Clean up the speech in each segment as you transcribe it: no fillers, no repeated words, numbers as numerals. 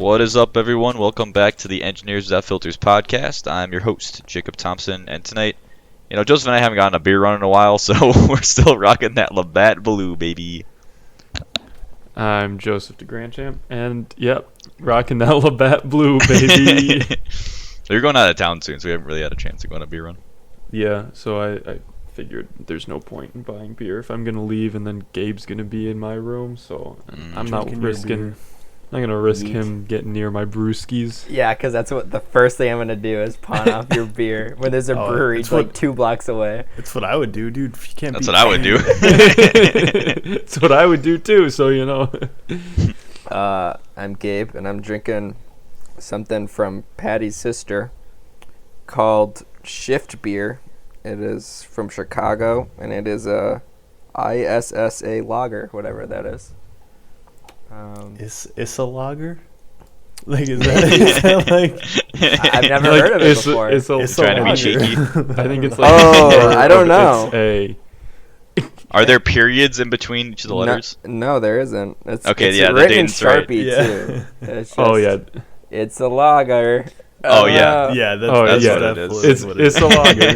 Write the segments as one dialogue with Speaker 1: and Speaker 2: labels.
Speaker 1: What is up, everyone? Welcome back to the Engineers Without Filters podcast. I'm your host, Jacob Thompson, and tonight, Joseph and I haven't gotten a beer run in a while, so we're still rocking that Labatt Blue, baby.
Speaker 2: I'm Joseph DeGrandchamp, and yep, rocking that Labatt Blue, baby.
Speaker 1: So you're going out of town soon, so we haven't really had a chance to go on a beer run.
Speaker 2: Yeah, so I figured there's no point in buying beer if I'm gonna leave, and then Gabe's gonna be in my room, so I'm not gonna risk him getting near my brewskis.
Speaker 3: Yeah, because that's what the first thing I'm gonna do is pawn off your beer when there's a brewery like 2 blocks away.
Speaker 4: That's what I would do, dude. If you can't.
Speaker 1: That's what I would do.
Speaker 2: That's what I would do too. So
Speaker 3: I'm Gabe, and I'm drinking something from Patty's sister called Shift Beer. It is from Chicago, and it is a ISSA lager, whatever that is.
Speaker 4: Is a lager? Like, is that like?
Speaker 3: I've never heard of it before.
Speaker 2: It's
Speaker 1: trying to be cheeky.
Speaker 2: I think it's like.
Speaker 3: I don't know.
Speaker 1: Are there periods in between each of the letters?
Speaker 3: No, there isn't. It's
Speaker 1: the
Speaker 3: written in
Speaker 1: Dayton's right.
Speaker 3: Sharpie too. It's just, It's a lager.
Speaker 1: Oh yeah.
Speaker 4: Yeah, that's
Speaker 1: what it is.
Speaker 2: It's a lager.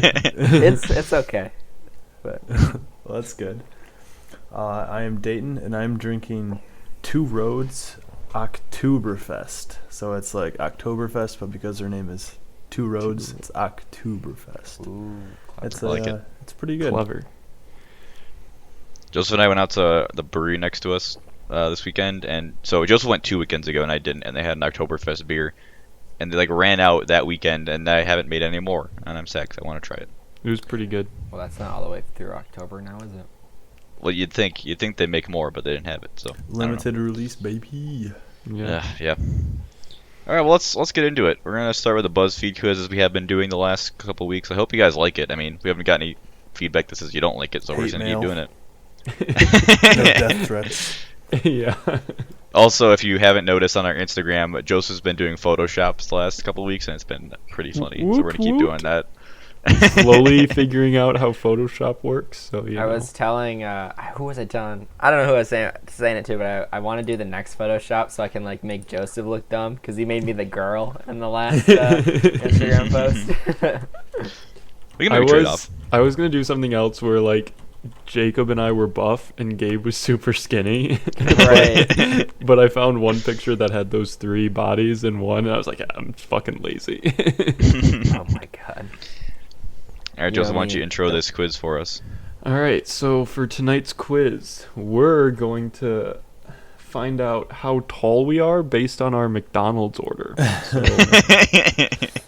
Speaker 3: It's okay. But
Speaker 4: well, that's good. I am Dayton, and I'm drinking Two Roads Oktoberfest. So it's like Oktoberfest, but because their name is Two Roads, it's Oktoberfest.
Speaker 3: ooh,
Speaker 4: It's
Speaker 1: I like it.
Speaker 4: It's pretty good.
Speaker 2: Clever.
Speaker 1: Joseph and I went out to the brewery next to us this weekend, and so Joseph went 2 weekends ago, and I didn't, and they had an Oktoberfest beer, and they ran out that weekend, and I haven't made any more, and I'm sad because I want to try it.
Speaker 2: It was pretty good.
Speaker 3: well, that's not all the way through October now, is it?
Speaker 1: Well, you'd think they'd make more, but they didn't have it, so
Speaker 4: Limited release, baby.
Speaker 1: Yeah. All right, well let's get into it. We're gonna start with the BuzzFeed quiz as we have been doing the last couple weeks. I hope you guys like it. I mean, we haven't got any feedback that says you don't like it, so we're just gonna keep doing it.
Speaker 4: No death threats.
Speaker 2: Yeah.
Speaker 1: Also, if you haven't noticed on our Instagram, Joseph's been doing Photoshops the last couple of weeks, and it's been pretty funny. So we're gonna keep doing that.
Speaker 2: Slowly figuring out how Photoshop works. So
Speaker 3: I was telling who was I telling? I don't know who I was saying it to, but I want to do the next Photoshop so I can like make Joseph look dumb because he made me the girl in the last Instagram post.
Speaker 1: We can do a trade-off.
Speaker 2: I was gonna do something else where like Jacob and I were buff and Gabe was super skinny.
Speaker 3: Right.
Speaker 2: But I found one picture that had those 3 bodies in one, and I was like, I'm fucking lazy.
Speaker 3: Oh my god.
Speaker 1: All right, Joseph, why don't you intro this quiz for us?
Speaker 2: All right, so for tonight's quiz, we're going to find out how tall we are based on our McDonald's order. So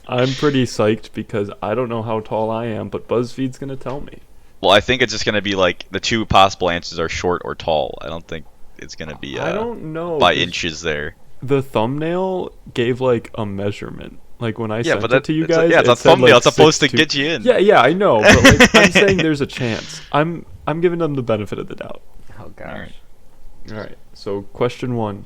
Speaker 2: I'm pretty psyched because I don't know how tall I am, but BuzzFeed's going to tell me.
Speaker 1: Well, I think it's just going to be like the 2 possible answers are short or tall. I don't think it's going to be
Speaker 2: I don't know
Speaker 1: by inches there.
Speaker 2: The thumbnail gave like a measurement. Like when I sent it to you guys,
Speaker 1: it's a thumbnail. Like it's supposed to get you in.
Speaker 2: Yeah, I know. But like, I'm saying there's a chance. I'm giving them the benefit of the doubt.
Speaker 3: Oh gosh.
Speaker 2: All right. So question 1,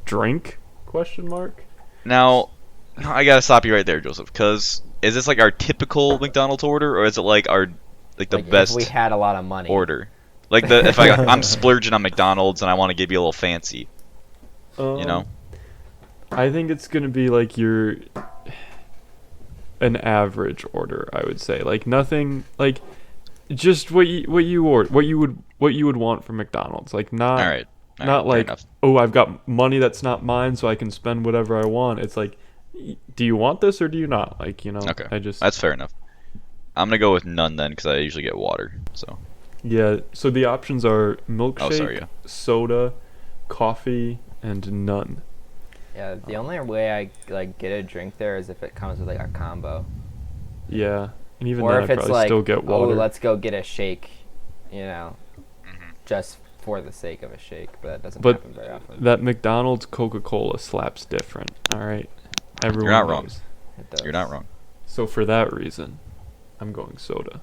Speaker 2: drink? Question mark.
Speaker 1: Now, I gotta stop you right there, Joseph. Because is this like our typical McDonald's order, or is it like our the
Speaker 3: Like
Speaker 1: best?
Speaker 3: if we had a lot of money.
Speaker 1: Order. Like if I'm splurging on McDonald's and I want to give you a little fancy.
Speaker 2: I think it's gonna be like an average order. I would say like nothing like just what you order, what you would want from McDonald's. Like not
Speaker 1: All right,
Speaker 2: not like oh I've got money that's not mine so I can spend whatever I want. It's like do you want this or do you not? Like
Speaker 1: Okay,
Speaker 2: I just
Speaker 1: that's fair enough. I'm gonna go with none then because I usually get water. So
Speaker 2: yeah. So the options are milkshake,
Speaker 1: yeah.
Speaker 2: soda, coffee, and none.
Speaker 3: Yeah, the only way I like get a drink there is if it comes with like a combo.
Speaker 2: Yeah, and even
Speaker 3: or
Speaker 2: then
Speaker 3: if
Speaker 2: I'd
Speaker 3: it's
Speaker 2: probably
Speaker 3: like,
Speaker 2: still get water.
Speaker 3: let's go get a shake, just for the sake of a shake, but that doesn't happen very often.
Speaker 2: That McDonald's Coca-Cola slaps different. All right, everyone
Speaker 1: You're not wrong.
Speaker 2: knows.
Speaker 3: It does.
Speaker 1: You're not wrong.
Speaker 2: So for that reason, I'm going soda.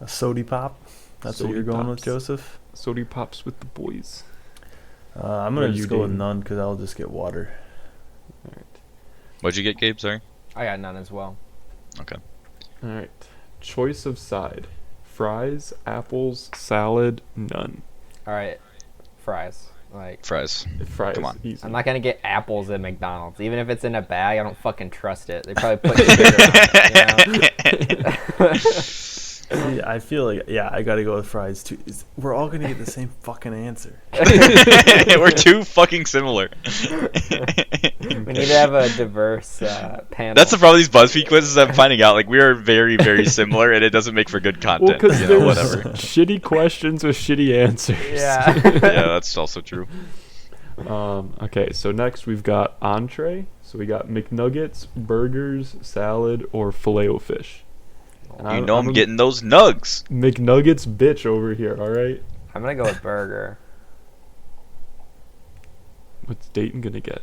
Speaker 4: A sody pop. That's what you're going with, Joseph.
Speaker 2: Sody pops with the boys.
Speaker 4: I'm gonna just go with none because I'll just get water.
Speaker 2: All right.
Speaker 1: What'd you get, Gabe? Sorry.
Speaker 3: I got none as well.
Speaker 1: Okay.
Speaker 2: All right. Choice of side: fries, apples, salad, none.
Speaker 3: All right, fries.
Speaker 5: Like,
Speaker 1: Fries.
Speaker 2: Fries.
Speaker 1: Come on.
Speaker 2: Easy.
Speaker 5: I'm not gonna get apples at McDonald's, even if it's in a bag. I don't fucking trust it. They probably put sugar on it.
Speaker 4: See, I feel like I gotta go with fries too. We're all gonna get the same fucking answer.
Speaker 1: We're too fucking similar.
Speaker 5: We need to have a diverse panel.
Speaker 1: That's the problem with these BuzzFeed quizzes. I'm finding out like we are very, very similar, and it doesn't make for good
Speaker 2: Well,
Speaker 1: content.
Speaker 2: because
Speaker 1: You know,
Speaker 2: there's
Speaker 1: whatever.
Speaker 2: shitty questions with shitty answers.
Speaker 5: Yeah.
Speaker 1: Yeah, that's also true.
Speaker 2: Okay, so next we've got entree. So we got McNuggets, burgers, salad, or filet-o-fish. And
Speaker 1: You know I'm getting those nugs.
Speaker 2: McNuggets bitch over here, alright?
Speaker 5: I'm gonna go with burger.
Speaker 2: What's Dayton gonna get?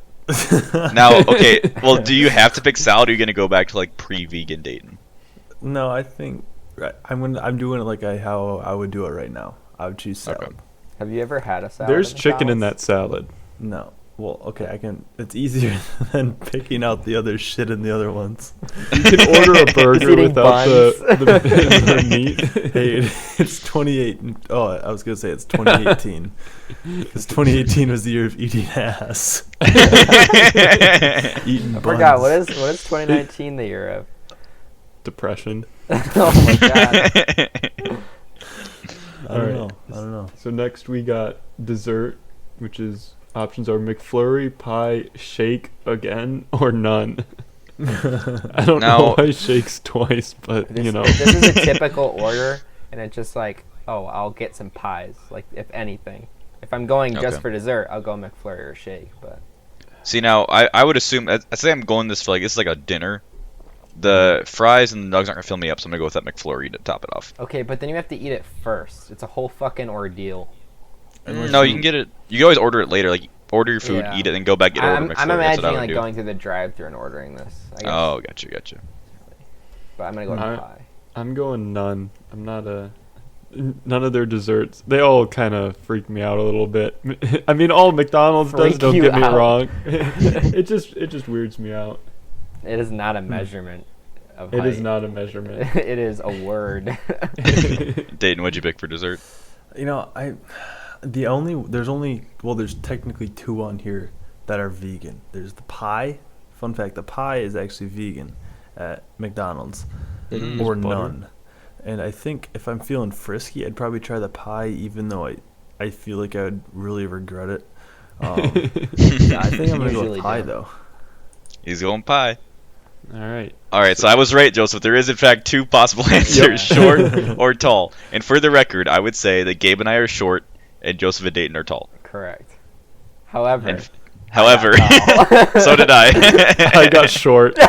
Speaker 1: Now, okay, well, do you have to pick salad, or are you gonna go back to like pre-vegan Dayton?
Speaker 4: No, I think I'm doing it like how I would do it right now. I would choose salad.
Speaker 1: Okay.
Speaker 5: Have you ever had a salad?
Speaker 2: There's
Speaker 5: at
Speaker 2: chicken in
Speaker 5: McDonald's?
Speaker 2: that salad.
Speaker 4: No. Well, okay, I can. It's easier than picking out the other shit in the other ones.
Speaker 2: You can order a burger
Speaker 5: eating
Speaker 2: without the meat.
Speaker 4: Hey, it's 28. Oh, I was gonna say it's 2018 because 2018 was the year of eating ass. Eating
Speaker 5: I forgot.
Speaker 4: buns.
Speaker 5: What is 2019 the year of?
Speaker 2: Depression.
Speaker 5: Oh my god.
Speaker 4: I don't know.
Speaker 2: So next we got dessert, which is options are McFlurry, pie, shake again, or none. I don't know
Speaker 1: Now-
Speaker 2: why shakes twice, but
Speaker 5: This,
Speaker 2: you know.
Speaker 5: this is a typical order, and it's just like, oh, I'll get some pies. Like, if anything, if I'm going just
Speaker 1: Okay.
Speaker 5: for dessert, I'll go McFlurry or shake. But
Speaker 1: See, now I would assume I say I'm going this for like this is like a dinner. The fries and the nugs aren't gonna fill me up, so I'm gonna go with that McFlurry to top it off.
Speaker 5: okay, but then you have to eat it first. It's a whole fucking ordeal.
Speaker 4: Unless
Speaker 1: No, you can get it. You can always order it later. Like order your food,
Speaker 5: Yeah.
Speaker 1: eat it, then go back get order
Speaker 5: I'm
Speaker 1: McFlurry. That's what I
Speaker 5: imagining
Speaker 1: would
Speaker 5: like
Speaker 1: do.
Speaker 5: going through the drive-thru and ordering this. I guess.
Speaker 1: Oh, gotcha.
Speaker 5: But I'm gonna go with
Speaker 2: Alright.
Speaker 5: pie.
Speaker 2: I'm going none. I'm not none of their desserts. They all kind of freak me out a little bit. I mean, all McDonald's does,
Speaker 5: Freak
Speaker 2: don't
Speaker 5: you
Speaker 2: get me
Speaker 5: out.
Speaker 2: wrong. it just weirds me out.
Speaker 5: It is not a measurment of
Speaker 2: It
Speaker 5: height.
Speaker 2: is not a measurement.
Speaker 5: It is a word.
Speaker 1: Dayton, what'd you pick for dessert?
Speaker 4: You know, there's technically two on here that are vegan. There's the pie. Fun fact, the pie is actually vegan at McDonald's,
Speaker 1: Mm.
Speaker 4: or
Speaker 2: butter?
Speaker 4: none. And I think if I'm feeling frisky, I'd probably try the pie, even though I feel like I would really regret it. Yeah, I think I'm gonna go
Speaker 5: Usually
Speaker 4: with pie
Speaker 5: do.
Speaker 4: though.
Speaker 1: He's going pie.
Speaker 2: All right.
Speaker 1: All right, so I was right, Joseph. There is in fact two possible answers: short or tall. And for the record, I would say that Gabe and I are short, and Joseph and Dayton are tall.
Speaker 5: Correct. However,
Speaker 1: And however,
Speaker 5: tall.
Speaker 1: so did I.
Speaker 2: I got short.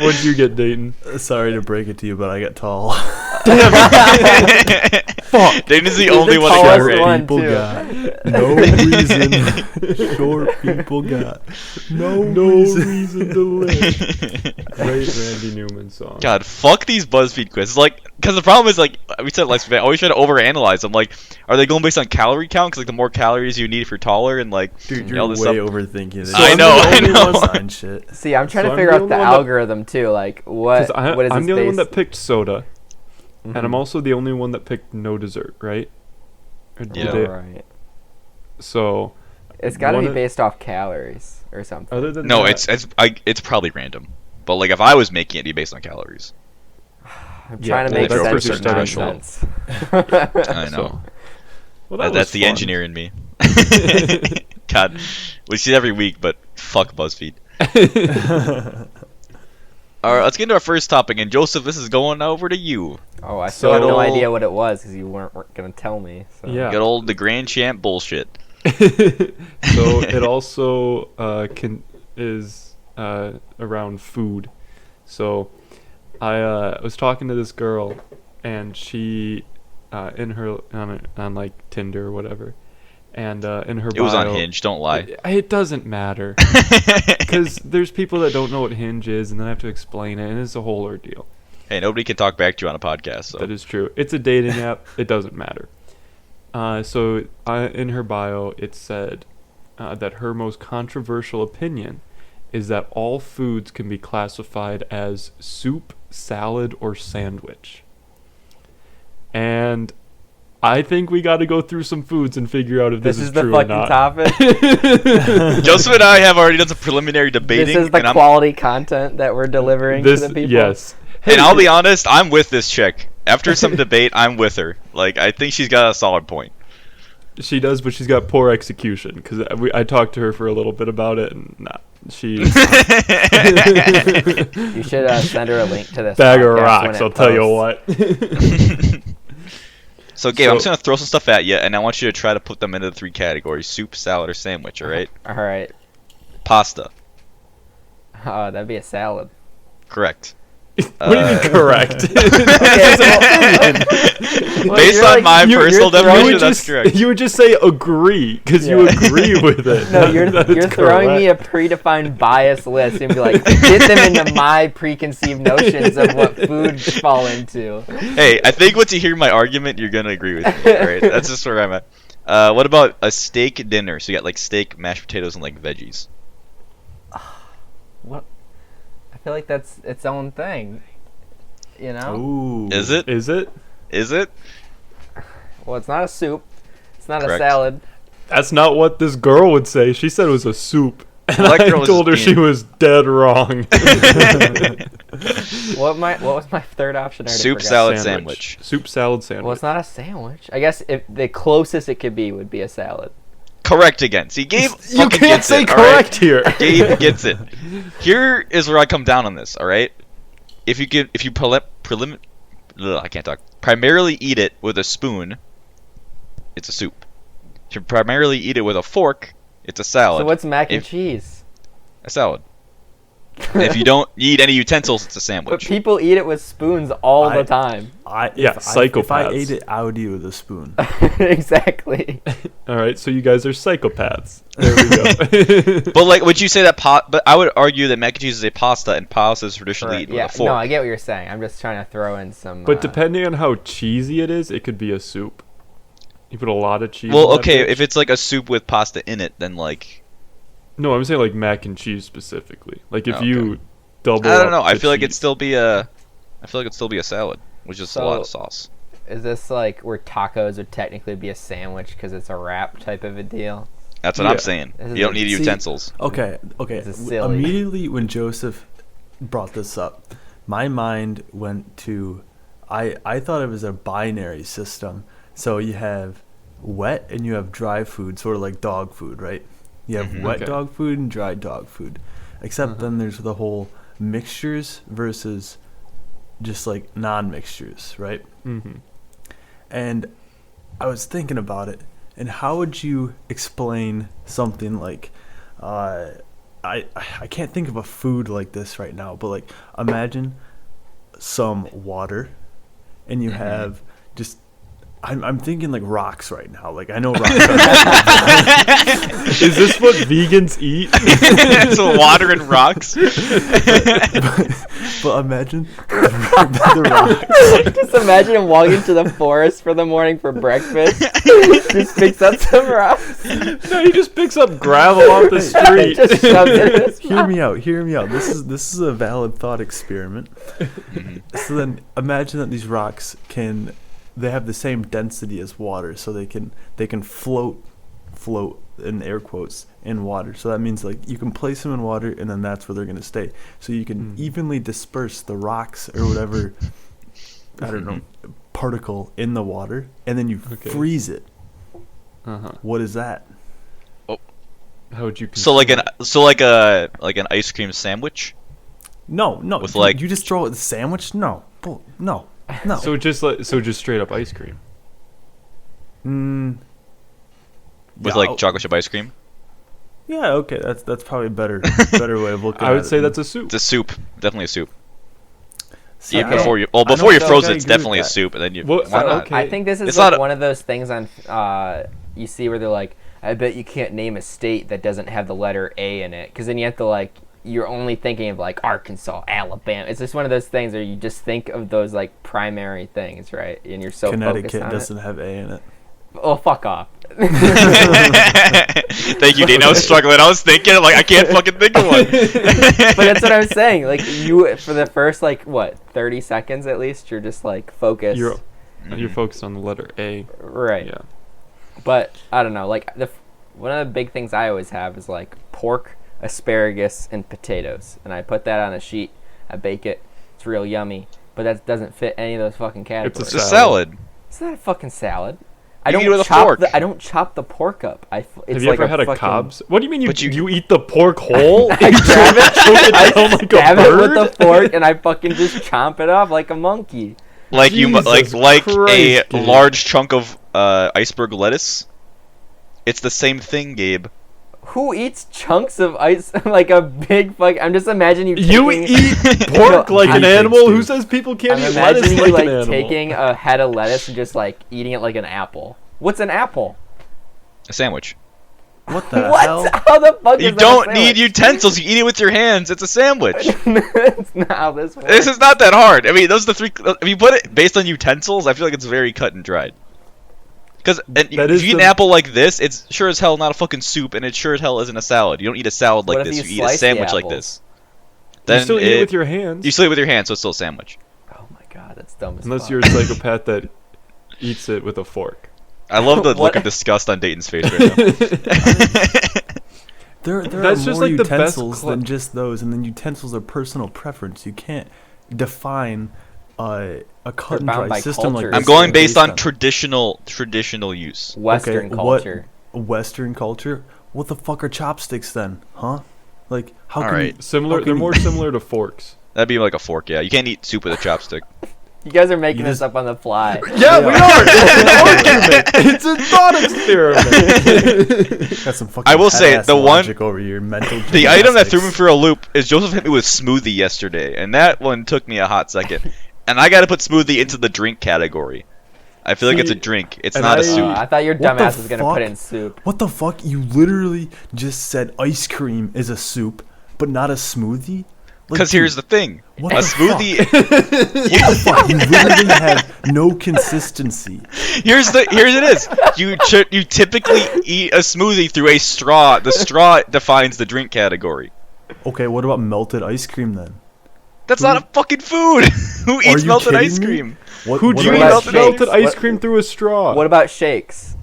Speaker 2: What'd you get, Dayton?
Speaker 4: Sorry to break it to you, but I got tall.
Speaker 2: Fuck.
Speaker 1: Dayton is the
Speaker 5: He's
Speaker 1: only
Speaker 5: the
Speaker 1: one that got
Speaker 5: tallest
Speaker 1: right.
Speaker 5: one.
Speaker 4: People
Speaker 5: too.
Speaker 4: got no reason. Short people got no reason.
Speaker 2: reason to live. Great Randy Newman song.
Speaker 1: God, fuck these BuzzFeed quizzes. Like, because the problem is, like, we said last week, I always try to overanalyze them. Like, are they going based on calorie count? Because, like, the more calories you need if you're taller, and, like,
Speaker 4: Dude,
Speaker 1: you
Speaker 4: you're
Speaker 1: know,
Speaker 4: way
Speaker 1: this stuff.
Speaker 4: overthinking it.
Speaker 1: I know, I know.
Speaker 4: Sign shit.
Speaker 5: See, I'm trying
Speaker 2: So
Speaker 5: to
Speaker 2: I'm
Speaker 5: figure
Speaker 2: the
Speaker 5: out the
Speaker 2: only one that-
Speaker 5: algorithm too. Like, what?
Speaker 2: Because
Speaker 5: What is
Speaker 2: I'm
Speaker 5: this
Speaker 2: the only one
Speaker 5: based-
Speaker 2: that picked soda,
Speaker 5: Mhm.
Speaker 2: and I'm also the only one that picked no dessert, right? Or did
Speaker 1: Yeah.
Speaker 5: Oh,
Speaker 2: they-
Speaker 5: right.
Speaker 2: So,
Speaker 5: It's got to
Speaker 2: one
Speaker 5: be
Speaker 2: of-
Speaker 5: based off calories or something.
Speaker 2: other than
Speaker 1: No,
Speaker 2: that,
Speaker 1: it's probably random. But, like, if I was making it, it'd be based on calories.
Speaker 5: I'm
Speaker 2: Yeah,
Speaker 5: trying to
Speaker 2: well,
Speaker 5: make
Speaker 1: that's
Speaker 5: sense
Speaker 1: for
Speaker 5: of
Speaker 1: certain
Speaker 5: nonsense.
Speaker 1: I know.
Speaker 2: So, well, that
Speaker 1: That's
Speaker 2: was
Speaker 1: the
Speaker 2: fun.
Speaker 1: engineer in me. God, we see it every week, but fuck BuzzFeed. All right, let's get into our first topic. And Joseph, this is going over to you.
Speaker 5: Oh, I still have
Speaker 2: So-
Speaker 5: no idea what it was because you weren't gonna tell me. So.
Speaker 2: Yeah.
Speaker 1: Good old the Grand Champ bullshit.
Speaker 2: So it also is around food. So I was talking to this girl, and she in her on like Tinder or whatever, and in her
Speaker 1: It was on
Speaker 2: bio-
Speaker 1: Hinge. Don't lie.
Speaker 2: It doesn't matter because there's people that don't know what Hinge is, and then I have to explain it, and it's a whole ordeal.
Speaker 1: Hey, nobody can talk back to you on a podcast. So.
Speaker 2: That is true. It's a dating app. It doesn't matter. So in her bio, it said that her most controversial opinion is that all foods can be classified as soup, salad, or sandwich. And I think we got to go through some foods and figure out if this
Speaker 5: This
Speaker 2: is
Speaker 5: is the
Speaker 2: true or
Speaker 5: fucking
Speaker 2: not.
Speaker 5: topic.
Speaker 1: Joseph and I have already done some preliminary debating.
Speaker 5: This is the
Speaker 1: and
Speaker 5: quality content that we're delivering to the people.
Speaker 2: Yes.
Speaker 1: and I'll be honest, I'm with this chick. After some debate, I'm with her. Like, I think she's got a solid point.
Speaker 2: She does, but she's got poor execution. Because I talked to her for a little bit about it, and she's
Speaker 5: You should send her a link to this
Speaker 2: bag of
Speaker 5: podcast when
Speaker 2: rocks.
Speaker 5: it
Speaker 2: I'll tell you
Speaker 5: posts.
Speaker 2: what.
Speaker 1: So, Gabe, I'm
Speaker 2: So-
Speaker 1: just going to throw some stuff at you, and I want you to try to put them into the 3 categories: soup, salad, or sandwich, alright?
Speaker 5: All right.
Speaker 1: Pasta.
Speaker 5: Oh, that'd be a salad.
Speaker 1: Correct.
Speaker 2: What do you mean correct?
Speaker 5: Well,
Speaker 1: Based
Speaker 5: you're
Speaker 1: on
Speaker 5: like-
Speaker 1: my
Speaker 5: you're
Speaker 1: personal
Speaker 5: throwing-
Speaker 1: definition,
Speaker 2: would
Speaker 1: that's
Speaker 2: just,
Speaker 1: correct.
Speaker 2: you would just say agree because you
Speaker 5: Yeah.
Speaker 2: agree with it.
Speaker 5: No, you're
Speaker 2: That's
Speaker 5: throwing me a
Speaker 2: correct.
Speaker 5: predefined bias list and be like, get them into my preconceived notions of what food fall into.
Speaker 1: Hey, I think once you hear my argument, you're going to agree with me, alright? That's just where I'm at. What about a steak dinner? So you got, like, steak, mashed potatoes, and, like, veggies.
Speaker 5: What? I feel like that's its own thing. You know?
Speaker 4: Ooh.
Speaker 1: Is it?
Speaker 2: Is it?
Speaker 1: Is it?
Speaker 5: Well, it's not a soup. It's not
Speaker 1: Correct.
Speaker 5: a salad.
Speaker 2: That's not what this girl would say. She said it was a soup. And
Speaker 1: Well, that
Speaker 2: I
Speaker 1: girl was
Speaker 2: told her
Speaker 1: just
Speaker 2: she
Speaker 1: being-
Speaker 2: was dead wrong.
Speaker 5: What was my third option? I already
Speaker 1: Soup,
Speaker 5: forgot.
Speaker 1: salad, sandwich.
Speaker 2: Soup, salad, sandwich.
Speaker 5: Well, it's not a sandwich. I guess if the closest it could be would be a salad.
Speaker 1: Correct again. See, Gabe
Speaker 2: You
Speaker 1: fucking
Speaker 2: can't
Speaker 1: gets
Speaker 2: say
Speaker 1: it, all right?
Speaker 2: correct here.
Speaker 1: Gabe gets it. Here is where I come down on this, alright? If you I can't talk. Primarily eat it with a spoon, it's a soup. If you primarily eat it with a fork, it's a salad.
Speaker 5: So what's mac and
Speaker 1: If-
Speaker 5: cheese?
Speaker 1: A salad. If you don't eat any utensils, it's a
Speaker 5: But
Speaker 1: sandwich.
Speaker 5: people eat it with spoons all the time.
Speaker 2: Yeah,
Speaker 4: If I
Speaker 2: psychopaths.
Speaker 4: ate it, I would eat it with a spoon.
Speaker 5: Exactly.
Speaker 2: All right, so you guys are psychopaths. There we go.
Speaker 1: But like, would you say that But I would argue that mac and cheese is a pasta, and pasta is traditionally eaten
Speaker 5: Yeah.
Speaker 1: with a fork.
Speaker 5: No, I get what you're saying. I'm just trying to throw in some.
Speaker 2: But depending on how cheesy it is, it could be a soup. You put a lot of cheese.
Speaker 1: Well,
Speaker 2: on that
Speaker 1: okay,
Speaker 2: bitch.
Speaker 1: if it's like a soup with pasta in it, then like,
Speaker 2: No, I'm saying like mac and cheese specifically. Like if
Speaker 1: Okay.
Speaker 2: you double.
Speaker 1: I don't know.
Speaker 2: up
Speaker 1: I
Speaker 2: the
Speaker 1: feel like it'd
Speaker 2: cheese.
Speaker 1: still be a. I feel like it'd still be a salad, which is a lot of
Speaker 5: So-
Speaker 1: sauce.
Speaker 5: Is this like where tacos would technically be a sandwich because it's a wrap type of a deal?
Speaker 1: That's what
Speaker 2: Yeah.
Speaker 1: I'm saying.
Speaker 5: This is
Speaker 1: You don't
Speaker 5: a-
Speaker 1: need
Speaker 4: See,
Speaker 1: utensils.
Speaker 4: Okay.
Speaker 5: This is silly.
Speaker 4: Immediately when Joseph brought this up, my mind went to I thought it was a binary system. So you have wet and you have dry food, sort of like dog food, right? You have
Speaker 1: Mhm.
Speaker 4: wet
Speaker 2: Okay.
Speaker 4: dog food and dry dog food. Except then there's the whole mixtures versus just like non-mixtures, right?
Speaker 2: Mhm.
Speaker 4: And I was thinking about it, and how would you explain something like, I can't think of a food like this right now, but like imagine some water, and you
Speaker 1: Mhm.
Speaker 4: have just. I'm thinking like rocks right now. Like I know rocks.
Speaker 2: Is this what vegans eat?
Speaker 1: So water and rocks.
Speaker 4: but imagine the rocks.
Speaker 5: Just imagine him walking to the forest for the morning for breakfast. Just picks up some rocks.
Speaker 2: No, he just picks up gravel off the street.
Speaker 5: Just shoves it in his
Speaker 4: Hear me out. Hear me out. This is a valid thought experiment. So then imagine that these rocks they have the same density as water, so they can float in air quotes in water. So that means like you can place them in water, and then that's where they're gonna stay. So you can evenly disperse the rocks or whatever I don't know particle in the water, and then you
Speaker 2: Okay.
Speaker 4: freeze it.
Speaker 2: Uh-huh.
Speaker 4: What is that?
Speaker 2: How would you?
Speaker 1: So like
Speaker 2: consume
Speaker 1: an ice cream sandwich.
Speaker 4: No,
Speaker 1: With, like-
Speaker 4: you just throw it in the sandwich. No, no.
Speaker 2: it? So just straight up ice cream.
Speaker 4: Mm,
Speaker 1: With
Speaker 4: yeah,
Speaker 1: like chocolate chip ice cream.
Speaker 4: Yeah, okay, that's probably a better way of looking at it.
Speaker 2: I would say that's a soup.
Speaker 1: It's a soup. Definitely a soup.
Speaker 4: See,
Speaker 1: Even
Speaker 5: Okay.
Speaker 1: before you
Speaker 4: I
Speaker 1: before you
Speaker 4: don't
Speaker 1: froze
Speaker 4: think I
Speaker 1: it, it's
Speaker 4: agree with
Speaker 1: definitely a
Speaker 4: that.
Speaker 1: soup, and then you
Speaker 2: Well,
Speaker 1: why
Speaker 2: so,
Speaker 1: not?
Speaker 2: okay.
Speaker 5: I think this is
Speaker 1: It's
Speaker 5: like
Speaker 1: not a-
Speaker 5: one of those things on you see where they're like, I bet you can't name a state that doesn't have the letter A in it, because then you have to like you're only thinking of like Arkansas, Alabama. It's just one of those things where you just think of those like primary things, right? And you're so focused
Speaker 4: Connecticut
Speaker 5: on
Speaker 4: doesn't have A in it.
Speaker 5: it. Oh, fuck off.
Speaker 1: Thank you, Dean. I was struggling. I was thinking, like, I can't fucking think of one.
Speaker 5: But that's what I'm saying. Like you, for the first like what 30 seconds at least, you're just like focused.
Speaker 2: You're
Speaker 1: Mhm.
Speaker 2: focused on the letter A.
Speaker 5: Right.
Speaker 2: Yeah.
Speaker 5: But I don't know. Like one of the big things I always have is like pork, asparagus, and potatoes, and I put that on a sheet. I bake it. It's real yummy. But that doesn't fit any of those fucking categories.
Speaker 1: It's a salad.
Speaker 5: It's not a fucking salad.
Speaker 1: You eat it with a fork.
Speaker 5: I don't chop the pork up. It's
Speaker 2: Have you
Speaker 5: like
Speaker 2: ever had a
Speaker 5: fucking,
Speaker 2: Cobb's? What do you mean
Speaker 1: But
Speaker 2: you eat the pork whole?
Speaker 5: I grab it,
Speaker 2: Choke it
Speaker 5: I
Speaker 2: down like a
Speaker 5: stab it with
Speaker 2: bird?
Speaker 5: the fork, and I fucking just chomp it off like a monkey.
Speaker 1: Like you
Speaker 2: Jesus
Speaker 1: like
Speaker 2: Christ,
Speaker 1: a
Speaker 2: Gabe.
Speaker 1: large chunk of iceberg lettuce. It's the same thing, Gabe.
Speaker 5: Who eats chunks of ice like a big fuck? I'm just imagining you.
Speaker 2: You
Speaker 5: taking,
Speaker 2: eat pork
Speaker 5: No,
Speaker 2: like
Speaker 4: I
Speaker 2: an
Speaker 4: think
Speaker 2: animal?
Speaker 4: so.
Speaker 2: Who says people can't
Speaker 5: I'm
Speaker 2: eat lettuce
Speaker 5: imagining
Speaker 2: like
Speaker 5: you
Speaker 2: an
Speaker 5: like
Speaker 2: animal?
Speaker 5: taking a head of lettuce and just like eating it like an apple. What's an apple?
Speaker 1: A sandwich.
Speaker 4: What the
Speaker 5: What?
Speaker 4: hell?
Speaker 5: How the fuck
Speaker 1: You
Speaker 5: is that a
Speaker 1: don't
Speaker 5: sandwich?
Speaker 1: need utensils. You eat it with your hands. It's a sandwich.
Speaker 5: That's not how this works.
Speaker 1: This is not that hard. I mean, those are the three. If you put it based on utensils, I feel like it's very cut and dried. Because if
Speaker 2: is
Speaker 1: you eat an
Speaker 2: the-
Speaker 1: apple like this, it's sure as hell not a fucking soup, and it sure as hell isn't a salad. You don't eat a salad
Speaker 5: What
Speaker 1: like
Speaker 5: if
Speaker 1: this.
Speaker 5: you
Speaker 1: You eat a
Speaker 5: slice the
Speaker 1: sandwich like
Speaker 5: apples?
Speaker 1: this.
Speaker 2: You
Speaker 1: Then
Speaker 2: still eat it with your hands.
Speaker 1: You still eat it with your hands, so it's still a sandwich.
Speaker 5: Oh my god, that's dumb as
Speaker 2: Unless
Speaker 5: fuck.
Speaker 2: you're a psychopath that eats it with a fork.
Speaker 1: I love the look
Speaker 5: What?
Speaker 1: of disgust on Dayton's face right now.
Speaker 4: There
Speaker 2: That's
Speaker 4: are
Speaker 2: just
Speaker 4: more
Speaker 2: like the best
Speaker 4: utensils
Speaker 2: cl-
Speaker 4: than just those, and then utensils are personal preference. You can't define a cut and
Speaker 5: bound
Speaker 4: dry
Speaker 5: by
Speaker 4: system like
Speaker 5: culture.
Speaker 4: this.
Speaker 1: I'm going
Speaker 4: based
Speaker 1: based on traditional use.
Speaker 5: Western
Speaker 4: Okay,
Speaker 5: culture.
Speaker 4: Western culture. What the fuck are chopsticks then, huh? Like how can
Speaker 1: Alright.
Speaker 4: you,
Speaker 2: Similar,
Speaker 4: how
Speaker 2: they're
Speaker 4: can
Speaker 2: more
Speaker 4: you-
Speaker 2: similar to forks.
Speaker 1: That'd be like a fork, yeah. You can't eat soup with a chopstick.
Speaker 5: You guys are making
Speaker 4: You
Speaker 5: this
Speaker 4: just-
Speaker 5: up on the fly.
Speaker 2: Yeah, we are. It's a thought experiment.
Speaker 4: Got some fucking
Speaker 1: I will say,
Speaker 4: head-ass
Speaker 1: the one-
Speaker 4: logic over here, mental.
Speaker 1: The item that threw me
Speaker 4: gymnastics.
Speaker 1: for a loop is Joseph hit me with smoothie yesterday, and that one took me a hot second. And I gotta put smoothie into the drink category. I feel like it's a
Speaker 2: See,
Speaker 1: drink. It's
Speaker 2: and
Speaker 1: not a
Speaker 2: I-
Speaker 1: soup.
Speaker 5: I thought your
Speaker 4: What the
Speaker 5: dumbass was gonna put
Speaker 4: fuck?
Speaker 5: in soup.
Speaker 4: What the fuck? You literally just said ice cream is a soup, but not a smoothie. Like,
Speaker 1: Because
Speaker 4: dude,
Speaker 1: here's the thing:
Speaker 4: what
Speaker 1: a
Speaker 4: the
Speaker 1: smoothie.
Speaker 4: what the fuck? You literally have no consistency.
Speaker 1: Here it is. You typically eat a smoothie through a straw. The straw defines the drink category.
Speaker 4: Okay, what about melted ice cream then?
Speaker 1: That's not a fucking food. Who eats
Speaker 4: you
Speaker 1: melted
Speaker 4: kidding
Speaker 1: ice
Speaker 4: me?
Speaker 1: cream?
Speaker 4: What,
Speaker 2: Who
Speaker 4: what
Speaker 1: you
Speaker 2: drinks
Speaker 1: eat
Speaker 5: melted
Speaker 2: melted
Speaker 5: shakes?
Speaker 2: ice cream through a straw?
Speaker 5: What about shakes?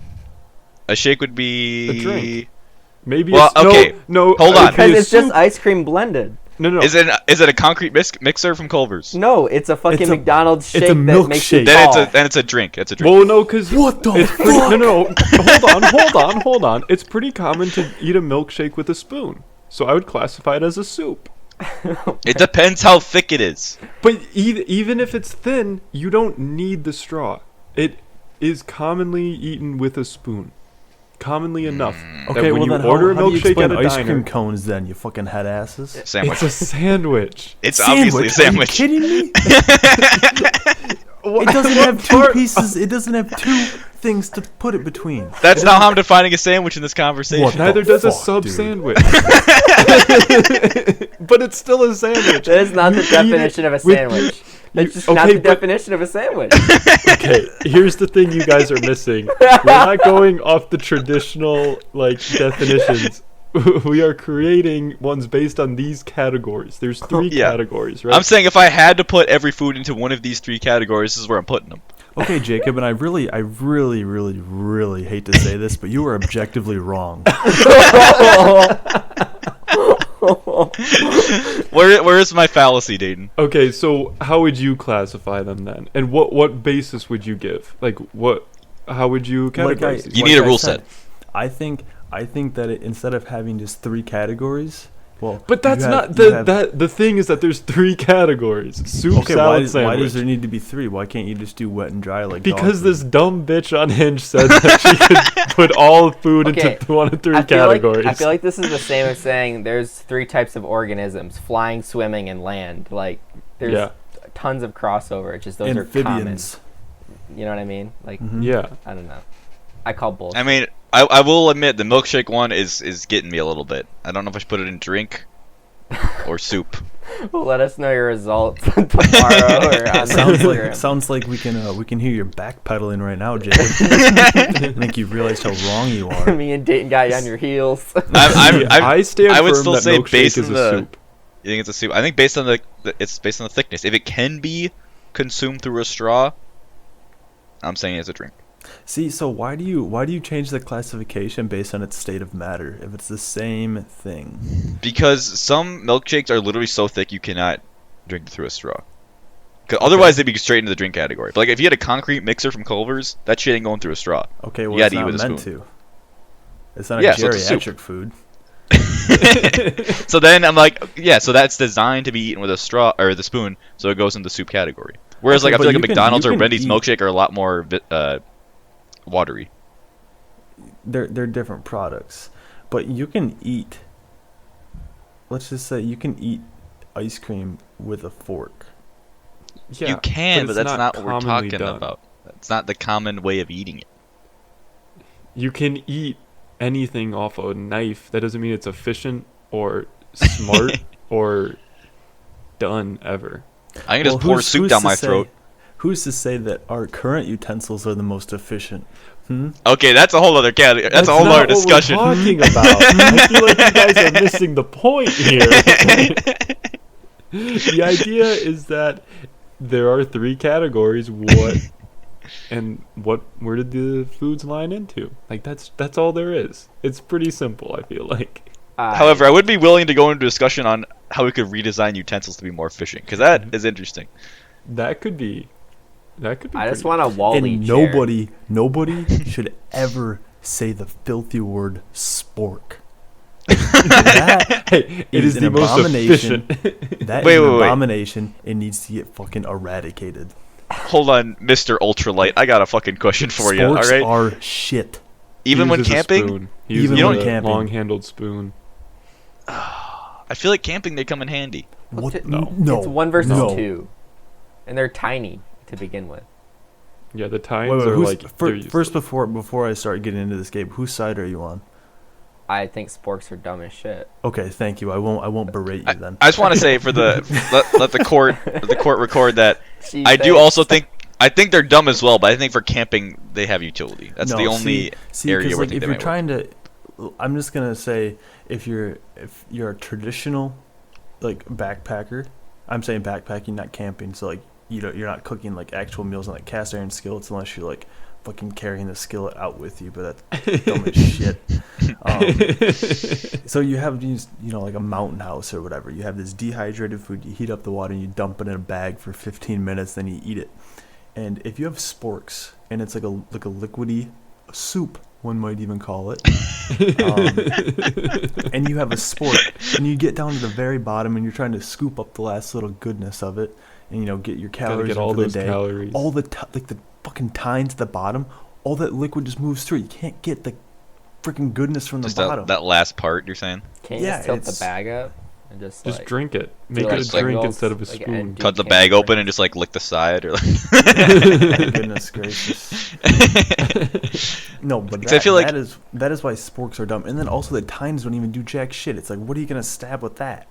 Speaker 1: A shake would be.
Speaker 2: A drink. Maybe
Speaker 1: Well,
Speaker 2: it's
Speaker 1: okay,
Speaker 2: no.
Speaker 1: hold on.
Speaker 5: Because
Speaker 2: a
Speaker 5: it's just
Speaker 2: soup.
Speaker 5: ice cream blended.
Speaker 2: No.
Speaker 1: Is it a concrete mixer from Culver's?
Speaker 5: No, it's a fucking
Speaker 4: It's a-
Speaker 5: McDonald's
Speaker 4: it's
Speaker 5: shake
Speaker 4: a
Speaker 5: that makes you
Speaker 4: milkshake.
Speaker 5: tall.
Speaker 1: Then it's a drink. It's a drink.
Speaker 2: Well, no, because
Speaker 4: What the
Speaker 2: it's pretty,
Speaker 4: fuck?
Speaker 2: no. Hold on. It's pretty common to eat a milkshake with a spoon, so I would classify it as a soup.
Speaker 1: It depends how thick it is.
Speaker 2: But even if it's thin, you don't need the straw. It is commonly eaten with a spoon. Commonly enough. that
Speaker 4: Okay,
Speaker 2: when
Speaker 4: well
Speaker 2: you
Speaker 4: then
Speaker 2: order
Speaker 4: how
Speaker 2: a
Speaker 4: do you
Speaker 2: milkshake
Speaker 4: explain
Speaker 2: at a
Speaker 4: ice
Speaker 2: diner,
Speaker 4: cream cones then, you fucking head asses?
Speaker 1: Sandwich.
Speaker 2: it's a sandwich.
Speaker 1: It's obviously a sandwich.
Speaker 4: Are you kidding me?
Speaker 2: What-
Speaker 4: It doesn't
Speaker 2: what
Speaker 4: have two
Speaker 2: part-
Speaker 4: pieces. It doesn't have two things to put it between.
Speaker 1: That's not how I'm defining a sandwich in this conversation.
Speaker 4: What?
Speaker 2: Neither
Speaker 4: the
Speaker 2: does a
Speaker 4: fuck,
Speaker 2: sub
Speaker 4: dude?
Speaker 2: sandwich. But it's still a sandwich.
Speaker 5: That is not the
Speaker 2: You eat it
Speaker 5: definition of a
Speaker 2: with-
Speaker 5: sandwich. That's just
Speaker 2: okay,
Speaker 5: not the
Speaker 2: but-
Speaker 5: definition of a sandwich.
Speaker 2: Okay, here's the thing you guys are missing. We're not going off the traditional like definitions. We are creating ones based on these categories. There's three
Speaker 1: Yeah.
Speaker 2: categories, right?
Speaker 1: I'm saying if I had to put every food into one of these three categories, this is where I'm putting them.
Speaker 4: Okay, Jacob, and I really hate to say this, but you are objectively wrong.
Speaker 1: Where is my fallacy, Dayton?
Speaker 2: Okay, so how would you classify them then? And what basis would you give? Like what? How would you categorize these?
Speaker 1: You need a
Speaker 4: I
Speaker 1: rule
Speaker 4: said, I think that instead of having just three categories, well,
Speaker 2: But that's
Speaker 4: you have-
Speaker 2: not
Speaker 4: you
Speaker 2: the
Speaker 4: have-
Speaker 2: the thing is that there's three categories: soup,
Speaker 4: Okay,
Speaker 2: salad,
Speaker 4: why
Speaker 2: sandwich.
Speaker 4: does there need to be three? Why can't you just do wet and dry like?
Speaker 2: Because
Speaker 4: dog
Speaker 2: this
Speaker 4: food?
Speaker 2: dumb bitch on Hinge said that she could put all food
Speaker 5: Okay,
Speaker 2: into one of three
Speaker 5: I
Speaker 2: categories.
Speaker 5: I feel like this is the same as saying there's three types of organisms: flying, swimming, and land. Like there's
Speaker 2: Yeah.
Speaker 5: tons of crossover. It's just those are
Speaker 4: amphibians.
Speaker 5: common. You know what I mean? Like
Speaker 4: Mhm.
Speaker 2: Yeah.
Speaker 5: I don't know. I call bullshit.
Speaker 1: I mean, I will admit the milkshake one is getting me a little bit. I don't know if I should put it in drink or soup.
Speaker 5: Let us know your results tomorrow or on
Speaker 4: Sounds
Speaker 5: Instagram.
Speaker 4: like we can hear you backpedaling right now, Jacob. I think you've realized how wrong you are.
Speaker 5: Me and Dayton got you on your heels.
Speaker 2: I stand
Speaker 1: I would
Speaker 2: firm
Speaker 1: still
Speaker 2: that
Speaker 1: say
Speaker 2: milkshake
Speaker 1: based
Speaker 2: is
Speaker 1: on
Speaker 2: a
Speaker 1: the-
Speaker 2: soup.
Speaker 1: You think it's a soup? I think based on it's based on the thickness. If it can be consumed through a straw, I'm saying it's a drink.
Speaker 4: See, so why do you change the classification based on its state of matter if it's the same thing?
Speaker 1: Because some milkshakes are literally so thick you cannot drink it through a straw. 'Cause otherwise they'd be straight into the drink category. But like if you had a concrete mixer from Culver's, that shit ain't going through a straw.
Speaker 4: Okay, well,
Speaker 1: You
Speaker 4: it's
Speaker 1: gotta eat
Speaker 4: not
Speaker 1: with a
Speaker 4: meant
Speaker 1: spoon.
Speaker 4: to. It's not a
Speaker 1: Yeah, so it's a soup.
Speaker 4: geriatric food.
Speaker 1: So then I'm like, yeah, so that's designed to be eaten with a straw or the spoon, so it goes in the soup category. Whereas
Speaker 4: Okay,
Speaker 1: like I
Speaker 4: but
Speaker 1: feel like a
Speaker 4: you can-
Speaker 1: McDonald's
Speaker 4: you
Speaker 1: or
Speaker 4: can
Speaker 1: Wendy's
Speaker 4: eat-
Speaker 1: milkshake are a lot more watery.
Speaker 4: They're different products, but you can eat. Let's just say you can eat ice cream with a fork.
Speaker 2: Yeah,
Speaker 1: You can, but
Speaker 2: it's
Speaker 1: that's not what we're
Speaker 2: commonly
Speaker 1: talking
Speaker 2: done.
Speaker 1: about. That's not the common way of eating it.
Speaker 2: You can eat anything off a knife. That doesn't mean it's efficient or smart or done ever.
Speaker 1: I can just pour soup down my throat.
Speaker 4: Who's to say that our current utensils are the most efficient?
Speaker 1: Okay, that's a whole other category. That's a whole
Speaker 2: not
Speaker 1: other
Speaker 2: what we're
Speaker 1: discussion.
Speaker 2: talking about. I feel like you guys are missing the point here. The idea is that there are three categories. Where did the foods line into? Like that's all there is. It's pretty simple, I feel like.
Speaker 1: However, I would be willing to go into discussion on how we could redesign utensils to be more efficient, because that is interesting.
Speaker 2: That could be
Speaker 5: I just
Speaker 2: pretty-
Speaker 5: want a Wally
Speaker 4: And
Speaker 5: chair.
Speaker 4: nobody should ever say the filthy word spork. That
Speaker 2: Hey, it
Speaker 4: is
Speaker 2: is
Speaker 4: an
Speaker 2: the most
Speaker 4: abomination.
Speaker 2: efficient.
Speaker 4: That
Speaker 1: Wait,
Speaker 4: is an
Speaker 1: wait, wait.
Speaker 4: abomination. It needs to get fucking eradicated.
Speaker 1: Hold on, Mr. Ultralight. I got a fucking question for you. All
Speaker 4: Sporks
Speaker 1: right.
Speaker 4: are shit.
Speaker 1: Even
Speaker 2: He
Speaker 1: when
Speaker 2: uses a
Speaker 1: camping,
Speaker 2: spoon. He
Speaker 4: Even
Speaker 2: uses
Speaker 1: when
Speaker 2: a
Speaker 4: camping.
Speaker 2: long-handled spoon.
Speaker 1: I feel like camping they come in handy.
Speaker 4: What?
Speaker 2: No.
Speaker 4: No.
Speaker 5: It's 1 versus
Speaker 4: No.
Speaker 5: 2, and they're tiny to begin with.
Speaker 2: Yeah, the tines
Speaker 4: Wait,
Speaker 2: are
Speaker 4: who's,
Speaker 2: like they're useless.
Speaker 4: first before I start getting into this game, whose side are you on?
Speaker 5: I think sporks are dumb as shit.
Speaker 4: Okay, thank you. I won't berate you then.
Speaker 1: I just want to say for the let the court record that
Speaker 5: Gee,
Speaker 1: I do
Speaker 5: thanks.
Speaker 1: also think they're dumb as well, but I think for camping they have utility. That's
Speaker 4: No,
Speaker 1: the only
Speaker 4: see,
Speaker 1: area
Speaker 4: 'cause,
Speaker 1: where I
Speaker 4: like,
Speaker 1: think
Speaker 4: if
Speaker 1: they
Speaker 4: you're
Speaker 1: might
Speaker 4: trying to, I'm just gonna say if you're a traditional, like backpacker, I'm saying backpacking, not camping. So like you're not cooking like actual meals on like cast iron skillets unless you're like fucking carrying the skillet out with you. But that's dumb as shit. So you have these, like a mountain house or whatever. You have this dehydrated food. You heat up the water and you dump it in a bag for 15 minutes. Then you eat it. And if you have sporks and it's like a liquidy soup, one might even call it, and you have a spork and you get down to the very bottom and you're trying to scoop up the last little goodness of it and get your
Speaker 2: Gotta
Speaker 4: calories
Speaker 2: get
Speaker 4: in
Speaker 2: all
Speaker 4: for the
Speaker 2: those
Speaker 4: day.
Speaker 2: calories.
Speaker 4: All the like the fucking tines at the bottom, all that liquid just moves through. You can't get the freaking goodness from the
Speaker 1: just
Speaker 4: bottom.
Speaker 1: that last part you're saying.
Speaker 5: Can't you
Speaker 4: Yeah,
Speaker 5: just tilt the
Speaker 4: it's-
Speaker 5: bag up and just
Speaker 2: Just
Speaker 5: like,
Speaker 2: drink it.
Speaker 5: do
Speaker 2: Make
Speaker 5: like
Speaker 2: it a drink
Speaker 5: Pringles,
Speaker 2: instead of a
Speaker 5: like,
Speaker 2: spoon.
Speaker 5: and do
Speaker 1: Cut the
Speaker 5: candy
Speaker 1: bag open
Speaker 5: Pringles.
Speaker 1: and just like lick the side or like.
Speaker 4: Oh, goodness gracious. No, but
Speaker 1: 'Cause I feel like-
Speaker 4: that is why sporks are dumb. And then also the tines don't even do jack shit. It's like, what are you gonna stab with that?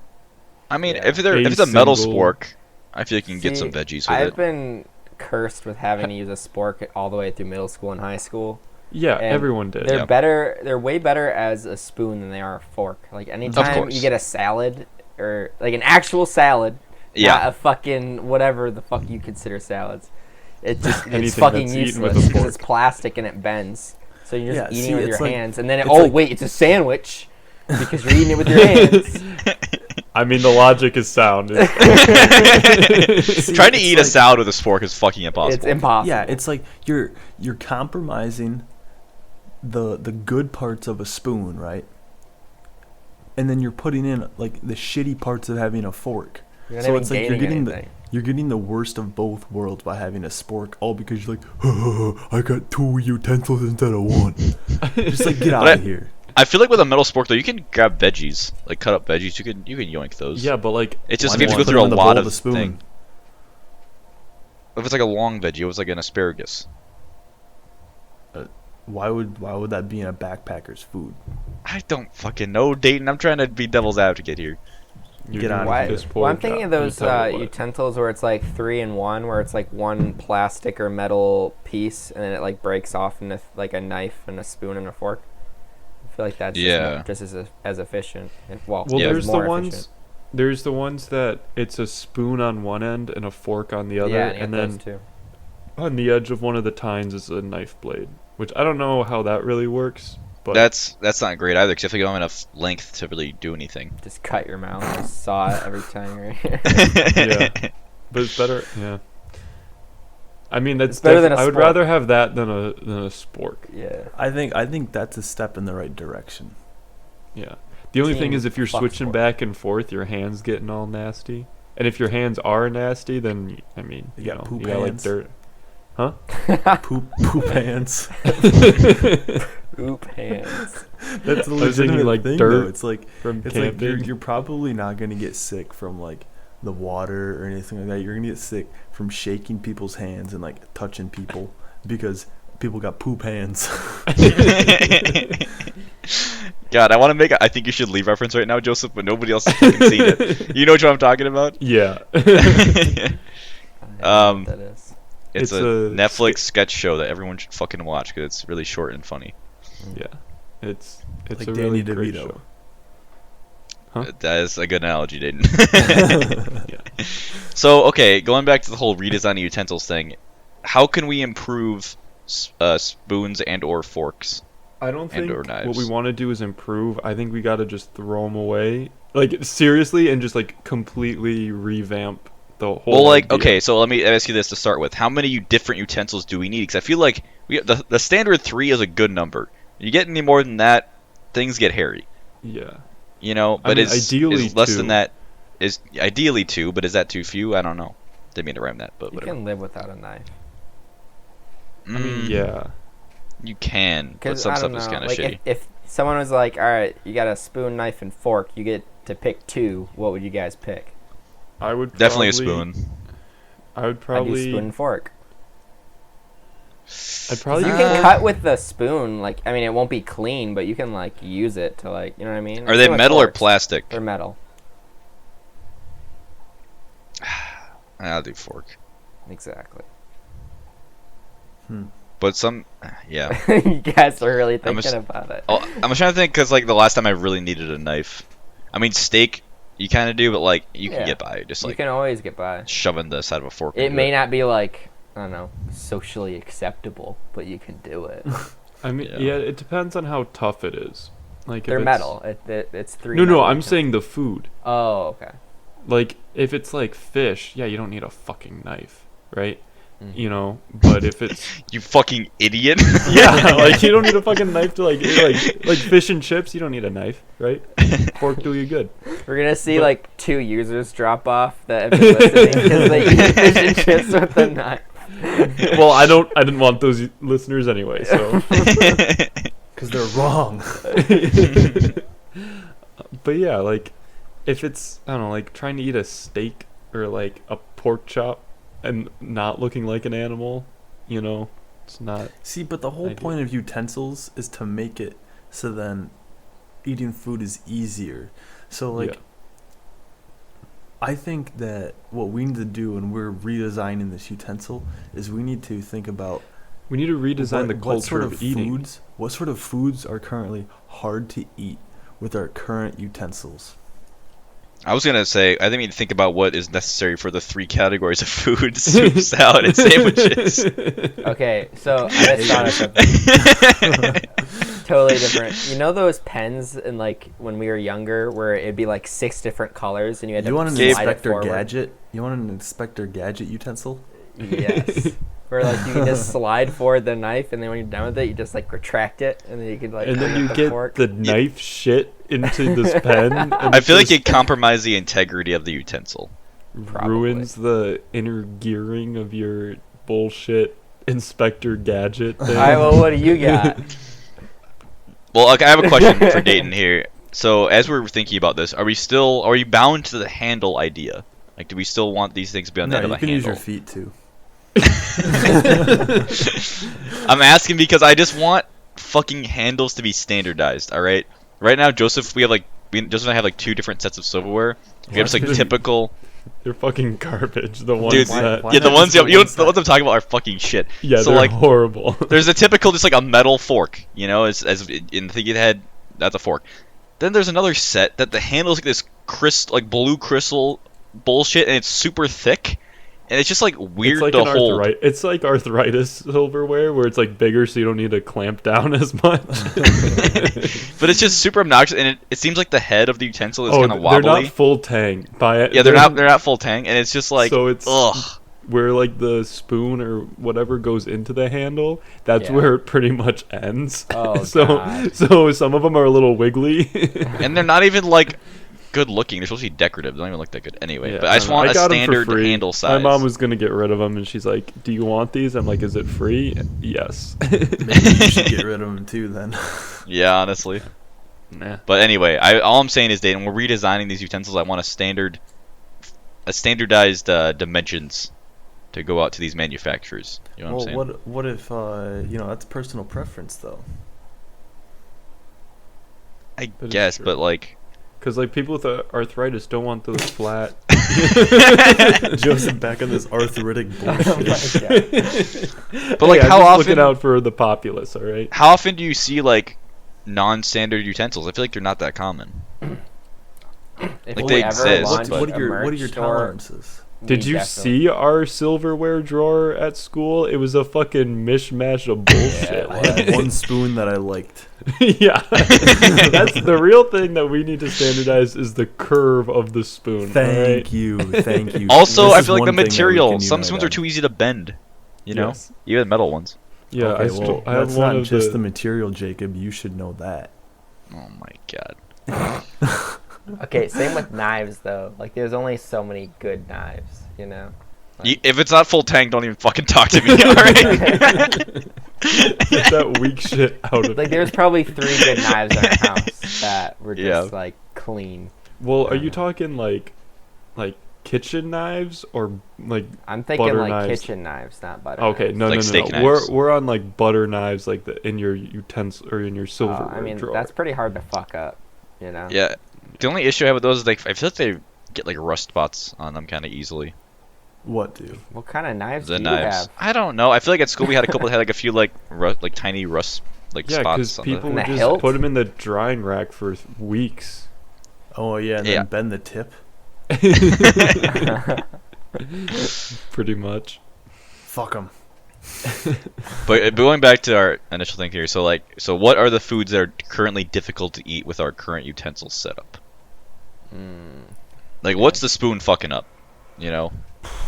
Speaker 1: I mean,
Speaker 5: Yeah.
Speaker 1: if it's a metal
Speaker 2: single-
Speaker 1: spork, I feel like you can get some
Speaker 5: See,
Speaker 1: veggies with
Speaker 5: I've
Speaker 1: it.
Speaker 5: been cursed with having to use a spork all the way through middle school and high school.
Speaker 2: Yeah,
Speaker 5: And
Speaker 2: everyone did.
Speaker 5: They're
Speaker 1: Yeah.
Speaker 5: better. They're way better as a spoon than they are a fork. Like anytime
Speaker 1: course.
Speaker 5: you get a salad or like an actual salad,
Speaker 1: Yeah.
Speaker 5: not a fucking whatever the fuck you consider salads. It's
Speaker 2: Anything
Speaker 5: fucking
Speaker 2: that's eaten with
Speaker 5: useless
Speaker 2: a
Speaker 5: because
Speaker 2: fork.
Speaker 5: it's plastic and it bends. So you're just
Speaker 4: Yeah,
Speaker 5: eating
Speaker 4: see,
Speaker 5: with
Speaker 4: it's
Speaker 5: your
Speaker 4: like-
Speaker 5: hands, and then
Speaker 4: it's
Speaker 5: oh
Speaker 4: like-
Speaker 5: wait, it's a sandwich because you're eating it with your hands.
Speaker 2: I mean, the logic is sound.
Speaker 1: Trying to
Speaker 4: it's
Speaker 1: eat a
Speaker 4: like-
Speaker 1: salad with a spork is fucking impossible.
Speaker 5: It's impossible.
Speaker 4: Yeah, it's like you're compromising the good parts of a spoon, right? And then you're putting in like the shitty parts of having a fork.
Speaker 5: You're not
Speaker 4: So
Speaker 5: even
Speaker 4: it's like you're
Speaker 5: gaining
Speaker 4: getting
Speaker 5: anything.
Speaker 4: you're getting the worst of both worlds by having a spork, all because you're like, I got 2 utensils instead of 1. Just like get out
Speaker 1: But
Speaker 4: of here.
Speaker 1: I feel like with a metal spork though, you can grab veggies, like cut up veggies. You can yoink those.
Speaker 2: Yeah, but like
Speaker 1: It's just
Speaker 4: Why
Speaker 1: you have to
Speaker 4: not
Speaker 1: go
Speaker 4: put
Speaker 1: through
Speaker 4: them
Speaker 1: a
Speaker 4: in the
Speaker 1: lot
Speaker 4: bowl
Speaker 1: of
Speaker 4: the spoon?
Speaker 1: thing. If it's like a long veggie, it was like an asparagus.
Speaker 4: Why would that be in a backpacker's food?
Speaker 1: I don't fucking know, Dayton. I'm trying to be devil's advocate here.
Speaker 2: you're
Speaker 4: Get
Speaker 2: doing
Speaker 4: out of
Speaker 5: Why,
Speaker 4: here.
Speaker 2: this poor
Speaker 5: well, I'm thinking
Speaker 2: job.
Speaker 5: of those
Speaker 2: You tell me what.
Speaker 5: utensils where it's like 3 in 1, where it's like one plastic or metal piece, and then it like breaks off into like a knife and a spoon and a fork. I feel like that's
Speaker 1: Yeah.
Speaker 5: just as efficient. Well,
Speaker 2: Well,
Speaker 1: Yeah.
Speaker 2: there's the
Speaker 5: more
Speaker 2: ones.
Speaker 5: efficient.
Speaker 2: There's the ones that it's a spoon on one end and a fork on the other,
Speaker 5: Yeah,
Speaker 2: and
Speaker 5: those
Speaker 2: then
Speaker 5: too.
Speaker 2: on the edge of one of the tines is a knife blade, which I don't know how that really works. But
Speaker 1: That's not great either, because you don't have enough length to really do anything.
Speaker 5: Just cut your mouth. Just saw it every time you're here.
Speaker 2: yeah, but it's better. Yeah. I mean, that's
Speaker 5: It's better than a
Speaker 2: I would
Speaker 5: spork.
Speaker 2: rather have that than a spork.
Speaker 5: Yeah.
Speaker 4: I think that's a step in the right direction.
Speaker 2: Yeah. The only thing
Speaker 5: Team
Speaker 2: is, if you're
Speaker 5: fuck
Speaker 2: switching
Speaker 5: spork.
Speaker 2: back and forth, your hands getting all nasty. And if your hands are nasty, then I mean,
Speaker 4: You
Speaker 2: you
Speaker 4: got
Speaker 2: know,
Speaker 4: poop
Speaker 2: you got like
Speaker 4: hands.
Speaker 2: dirt.
Speaker 4: Poop hands.
Speaker 5: Oop hands.
Speaker 4: That's a
Speaker 2: I was thinking,
Speaker 4: legitimate
Speaker 2: like,
Speaker 4: thing,
Speaker 2: dirt
Speaker 4: though. It's like
Speaker 2: from
Speaker 4: it's like
Speaker 2: camping.
Speaker 4: you're probably not gonna get sick from like the water or anything like that. You're gonna get sick from shaking people's hands and like touching people because people got poop hands.
Speaker 1: God, I want to make a I think you should leave reference right now, Joseph, but nobody else has fucking seen it. You know what I'm talking about?
Speaker 2: Yeah.
Speaker 5: I don't know
Speaker 1: Um,
Speaker 5: what that is.
Speaker 1: It's
Speaker 2: It's
Speaker 1: a
Speaker 2: a
Speaker 1: Netflix sketch show that everyone should fucking watch because it's really short and funny.
Speaker 2: yeah. It's
Speaker 4: Like
Speaker 2: a
Speaker 4: Danny
Speaker 2: really great
Speaker 4: DeVito.
Speaker 2: show. Huh?
Speaker 1: That is a good analogy, Dayton.
Speaker 2: Yeah.
Speaker 1: So, okay, going back to the whole redesign of utensils thing, how can we improve spoons and or forks?
Speaker 2: I don't
Speaker 1: And
Speaker 2: think
Speaker 1: or
Speaker 2: what
Speaker 1: knives.
Speaker 2: we want to do is improve. I think we got to just throw them away, like seriously, and just like completely revamp the whole.
Speaker 1: Well, like,
Speaker 2: idea.
Speaker 1: okay, so let me ask you this to start with. How many different utensils do we need? Because I feel like the standard 3 is a good number. You get any more than that, things get hairy.
Speaker 2: Yeah.
Speaker 1: You know, but
Speaker 2: mean,
Speaker 1: is
Speaker 2: ideally
Speaker 1: less
Speaker 2: 2.
Speaker 1: than that is ideally 2, but is that too few? I don't know. Didn't mean to rhyme that, but
Speaker 5: You
Speaker 1: whatever.
Speaker 5: can live without a knife.
Speaker 2: I mean, yeah.
Speaker 1: You can, but
Speaker 5: Because
Speaker 1: some
Speaker 5: I
Speaker 1: stuff
Speaker 5: don't
Speaker 1: is
Speaker 5: know.
Speaker 1: kind of
Speaker 5: Like
Speaker 1: shitty.
Speaker 5: if someone was like, "All right, you got a spoon, knife, and fork. You get to pick 2. What would you guys pick?"
Speaker 2: I would
Speaker 1: Definitely a
Speaker 2: probably-
Speaker 1: spoon.
Speaker 2: I would
Speaker 5: I'd do
Speaker 2: probably.
Speaker 5: spoon and fork.
Speaker 2: I'd probably.
Speaker 5: You
Speaker 2: do
Speaker 5: can
Speaker 2: fork.
Speaker 5: cut with the spoon. Like, I mean, it won't be clean, but you can like use it to like, you know what I mean?
Speaker 1: Are they
Speaker 5: Same with
Speaker 1: metal or
Speaker 5: forks.
Speaker 1: plastic?
Speaker 5: They're metal.
Speaker 1: I'll do fork.
Speaker 5: Exactly.
Speaker 1: But some, yeah.
Speaker 5: You guys are really
Speaker 1: I'm
Speaker 5: thinking
Speaker 1: just-
Speaker 5: about it.
Speaker 1: Oh, I'm trying to think because like the last time I really needed a knife. I mean, steak you kind of do, but like you can
Speaker 5: Yeah.
Speaker 1: get by just
Speaker 5: You
Speaker 1: like
Speaker 5: can always get by.
Speaker 1: shoving the side of a fork.
Speaker 5: It
Speaker 1: into
Speaker 5: may not be like, I don't know, socially acceptable, but you can do it.
Speaker 2: I mean,
Speaker 1: Yeah.
Speaker 2: yeah. It depends on how tough it is. Like if
Speaker 5: They're
Speaker 2: it's-
Speaker 5: metal. It's 3
Speaker 2: No,
Speaker 5: metal
Speaker 2: I'm
Speaker 5: utensils.
Speaker 2: saying the food.
Speaker 5: Oh, okay.
Speaker 2: Like if it's like fish, yeah, you don't need a fucking knife, right?
Speaker 5: Mhm.
Speaker 2: You know. But if it's
Speaker 1: You fucking idiot.
Speaker 2: yeah, like you don't need a fucking knife to like fish and chips. You don't need a knife, right? Fork do you good.
Speaker 5: We're gonna see
Speaker 2: But-
Speaker 5: like 2 users drop off that have been listening because they eat fish and chips with a knife.
Speaker 2: Well, I didn't want those listeners anyway. So,
Speaker 4: Because they're wrong.
Speaker 2: but yeah, like if it's I don't know, like trying to eat a steak or like a pork chop and not looking like an animal, you know, it's not.
Speaker 4: See, but the whole
Speaker 2: I do.
Speaker 4: point of utensils is to make it so then eating food is easier. So like
Speaker 2: Yeah.
Speaker 4: I think that what we need to do when we're redesigning this utensil is we need to think about
Speaker 2: We need to redesign the
Speaker 4: what
Speaker 2: culture
Speaker 4: sort
Speaker 2: of eating.
Speaker 4: foods, what sort of foods are currently hard to eat with our current utensils.
Speaker 1: I was gonna say I think we need to think about what is necessary for the 3 categories of food: soup, salad, and sandwiches.
Speaker 5: Okay, so I just thought of something totally different. You know those pens in like when we were younger where it'd be like 6 different colors and you had to
Speaker 4: You want an
Speaker 5: slide it
Speaker 4: Inspector
Speaker 5: forward?
Speaker 4: Gadget? You want an Inspector Gadget utensil?
Speaker 5: Yes. Where like you can just slide forward the knife and then when you're done with it you just like retract it and then you could like
Speaker 2: And then
Speaker 5: bring
Speaker 2: you
Speaker 5: up the
Speaker 2: get
Speaker 5: fork.
Speaker 2: the knife shit into this pen. And
Speaker 1: I feel like
Speaker 2: just
Speaker 1: it compromised the integrity of the utensil.
Speaker 2: ruins the inner gearing of your bullshit Inspector Gadget thing.
Speaker 5: Alright, well what do you got?
Speaker 1: Well, okay, I have a question for Dayton here. So, as we're thinking about this, are we bound to the handle idea? Like, do we still want these things to be on the
Speaker 4: No,
Speaker 1: end
Speaker 4: you
Speaker 1: of a
Speaker 4: can use
Speaker 1: handle?
Speaker 4: your feet too.
Speaker 1: I'm asking because I just want fucking handles to be standardized. All right. Right now, Joseph, Joseph and I have like 2 different sets of silverware. We have just like
Speaker 2: Why?
Speaker 1: typical.
Speaker 2: They're fucking garbage. The ones
Speaker 1: Dude,
Speaker 2: that
Speaker 4: why
Speaker 1: Yeah, the
Speaker 4: not
Speaker 1: ones
Speaker 4: just the
Speaker 1: you know,
Speaker 4: ones
Speaker 1: the ones
Speaker 4: that-
Speaker 1: I'm talking about are fucking shit.
Speaker 2: yeah,
Speaker 1: so
Speaker 2: they're
Speaker 1: like,
Speaker 2: horrible.
Speaker 1: there's a typical just like a metal fork. You know, as in the thing you had, that's a fork. Then there's another set that the handle's like this blue crystal bullshit, and it's super thick. and it's just like weird
Speaker 2: It's like
Speaker 1: to hold.
Speaker 2: It's like arthritis silverware, where it's like bigger, so you don't need to clamp down as much.
Speaker 1: But it's just super obnoxious, and it seems like the head of the utensil is kind of
Speaker 2: they're
Speaker 1: wobbly.
Speaker 2: not full tang. By it,
Speaker 1: Yeah, they're not full tang, and it's just like,
Speaker 2: so it's
Speaker 1: ugh.
Speaker 2: where like the spoon or whatever goes into the handle. That's
Speaker 5: Yeah.
Speaker 2: where it pretty much ends.
Speaker 5: Oh,
Speaker 2: so
Speaker 5: God.
Speaker 2: so some of them are a little wiggly.
Speaker 1: And they're not even like good looking. They're supposed to be decorative. They don't even look that good anyway.
Speaker 2: Yeah,
Speaker 1: but I just want a
Speaker 2: got 'em for
Speaker 1: standard
Speaker 2: free.
Speaker 1: handle size.
Speaker 2: My mom was gonna get rid of them, and she's like, "Do you want these?" I'm like, "Is it free?" Yes.
Speaker 4: Maybe you should get rid of them too then.
Speaker 1: Yeah, honestly.
Speaker 2: Nah.
Speaker 1: But anyway, all I'm saying is, Dayton, when we're redesigning these utensils, I want a standardized dimensions to go out to these manufacturers. You know what I'm
Speaker 4: Well,
Speaker 1: saying?
Speaker 4: what if that's personal preference though?
Speaker 1: I
Speaker 2: That is
Speaker 1: guess,
Speaker 2: true.
Speaker 1: but like,
Speaker 2: Because like people with arthritis don't want those flat.
Speaker 4: Joseph back on this arthritic
Speaker 5: Oh my
Speaker 4: bullshit.
Speaker 5: God.
Speaker 1: But, like,
Speaker 2: I'm
Speaker 1: how
Speaker 2: just
Speaker 1: often-
Speaker 2: looking out for the populace, all right?
Speaker 1: how often do you see like non-standard utensils? I feel like they're not that common.
Speaker 5: If
Speaker 1: Like,
Speaker 5: we
Speaker 1: they
Speaker 5: ever
Speaker 1: exist,
Speaker 5: launch
Speaker 1: but-
Speaker 4: What are your
Speaker 5: a merch store,
Speaker 4: tolerances?
Speaker 2: Did
Speaker 5: we
Speaker 2: you
Speaker 5: definitely-
Speaker 2: see our silverware drawer at school? It was a fucking mishmash of bullshit.
Speaker 5: Yeah,
Speaker 4: I had one spoon that I liked.
Speaker 2: Yeah. That's the real thing that we need to standardize is the curve of the spoon.
Speaker 4: Thank you.
Speaker 1: Also,
Speaker 4: This
Speaker 1: I
Speaker 4: is
Speaker 1: feel like the
Speaker 4: one thing that we
Speaker 1: material.
Speaker 4: can
Speaker 1: Some
Speaker 4: unite
Speaker 1: spoons are
Speaker 4: on.
Speaker 1: too easy to bend. You know,
Speaker 2: Yes.
Speaker 1: even metal ones.
Speaker 2: Yeah,
Speaker 4: Okay,
Speaker 2: I have
Speaker 4: that's
Speaker 2: one
Speaker 4: not
Speaker 2: of
Speaker 4: just the
Speaker 2: the.
Speaker 4: material, Jacob. You should know that.
Speaker 1: Oh my god.
Speaker 5: Okay, same with knives though. Like, there's only so many good knives, you know.
Speaker 1: If it's not full tank, don't even fucking talk to me. All right.
Speaker 2: Get that weak shit out of
Speaker 5: Like,
Speaker 2: it.
Speaker 5: there's probably 3 good knives in our house that were just
Speaker 1: Yeah.
Speaker 5: like clean.
Speaker 2: Well, are you talking like kitchen knives or like?
Speaker 5: I'm thinking
Speaker 2: Butter
Speaker 5: like
Speaker 2: knives.
Speaker 5: kitchen knives, not butter.
Speaker 2: Okay,
Speaker 5: knives.
Speaker 2: no,
Speaker 1: Like
Speaker 2: no,
Speaker 1: steak
Speaker 2: no.
Speaker 1: knives.
Speaker 2: We're on like butter knives, like in your utensil or in your silverware
Speaker 5: I mean,
Speaker 2: drawer.
Speaker 5: that's pretty hard to fuck up, you know.
Speaker 1: Yeah. The only issue I have with those is like I feel like they get like rust spots on them kind of easily.
Speaker 4: What, dude?
Speaker 5: What kind of knives
Speaker 1: The
Speaker 5: do
Speaker 1: knives.
Speaker 5: you have?
Speaker 1: I don't know. I feel like at school we had a couple that had like a few like tiny rust like
Speaker 2: Yeah, because
Speaker 1: spots.
Speaker 2: people
Speaker 5: In
Speaker 2: would
Speaker 5: the
Speaker 2: just
Speaker 5: hilt?
Speaker 2: put them in the drying rack for weeks.
Speaker 4: Oh yeah, and
Speaker 1: Yeah.
Speaker 4: then bend the tip.
Speaker 2: Pretty much.
Speaker 4: Fuck them.
Speaker 1: But going back to our initial thing here, so what are the foods that are currently difficult to eat with our current utensil setup? Like, what's the spoon fucking up? You know,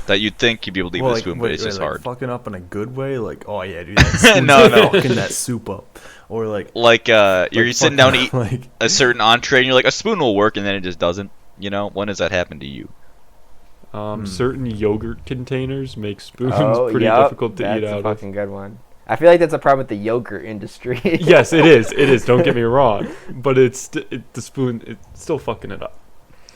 Speaker 1: that you'd think you'd be able to eat with a spoon, but it's just
Speaker 4: like,
Speaker 1: hard.
Speaker 4: fucking up in a good way. Like, oh yeah, dude, that spoon's
Speaker 1: No.
Speaker 4: fucking that soup up. Or like,
Speaker 1: Like, you're sitting down to eat
Speaker 4: like,
Speaker 1: a certain entree, and you're like, a spoon will work, and then it just doesn't. You know, when does that happen to you?
Speaker 2: Certain yogurt containers make spoons
Speaker 5: Oh,
Speaker 2: pretty
Speaker 5: yup,
Speaker 2: difficult to
Speaker 5: that's
Speaker 2: eat
Speaker 5: a
Speaker 2: out of.
Speaker 5: fucking good one. I feel like that's a problem with the yogurt industry.
Speaker 2: Yes, it is. It is. Don't get me wrong, but the spoon. It's still fucking it up.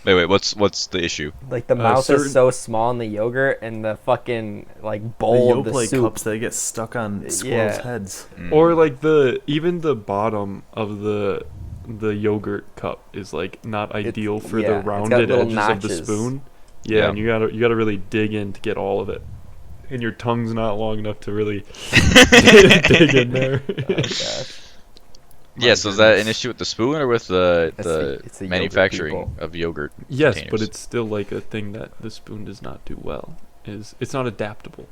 Speaker 1: Wait, what's the issue?
Speaker 5: Like, the mouth is
Speaker 2: certain-
Speaker 5: so small in the yogurt, and the fucking like
Speaker 4: the
Speaker 5: bowl of the
Speaker 4: Yoplait
Speaker 5: soup.
Speaker 4: cups that get stuck on squirrels'
Speaker 5: Yeah.
Speaker 4: heads.
Speaker 2: Or like even the bottom of the yogurt cup is like not ideal for
Speaker 5: yeah,
Speaker 2: the
Speaker 5: it's got
Speaker 2: rounded
Speaker 5: little
Speaker 2: edges of
Speaker 5: notches.
Speaker 2: the spoon. Yeah,
Speaker 1: Yeah.
Speaker 2: and you gotta really dig in to get all of it. And your tongue's not long enough to really dig in there.
Speaker 5: Oh, gosh.
Speaker 1: Yeah, so is that an issue with the spoon or with
Speaker 5: It's the
Speaker 1: the
Speaker 5: yogurt
Speaker 1: manufacturing
Speaker 5: people.
Speaker 1: of yogurt?
Speaker 2: Yes, but
Speaker 1: containers?
Speaker 2: it's still like a thing that the spoon does not do well. It's not adaptable,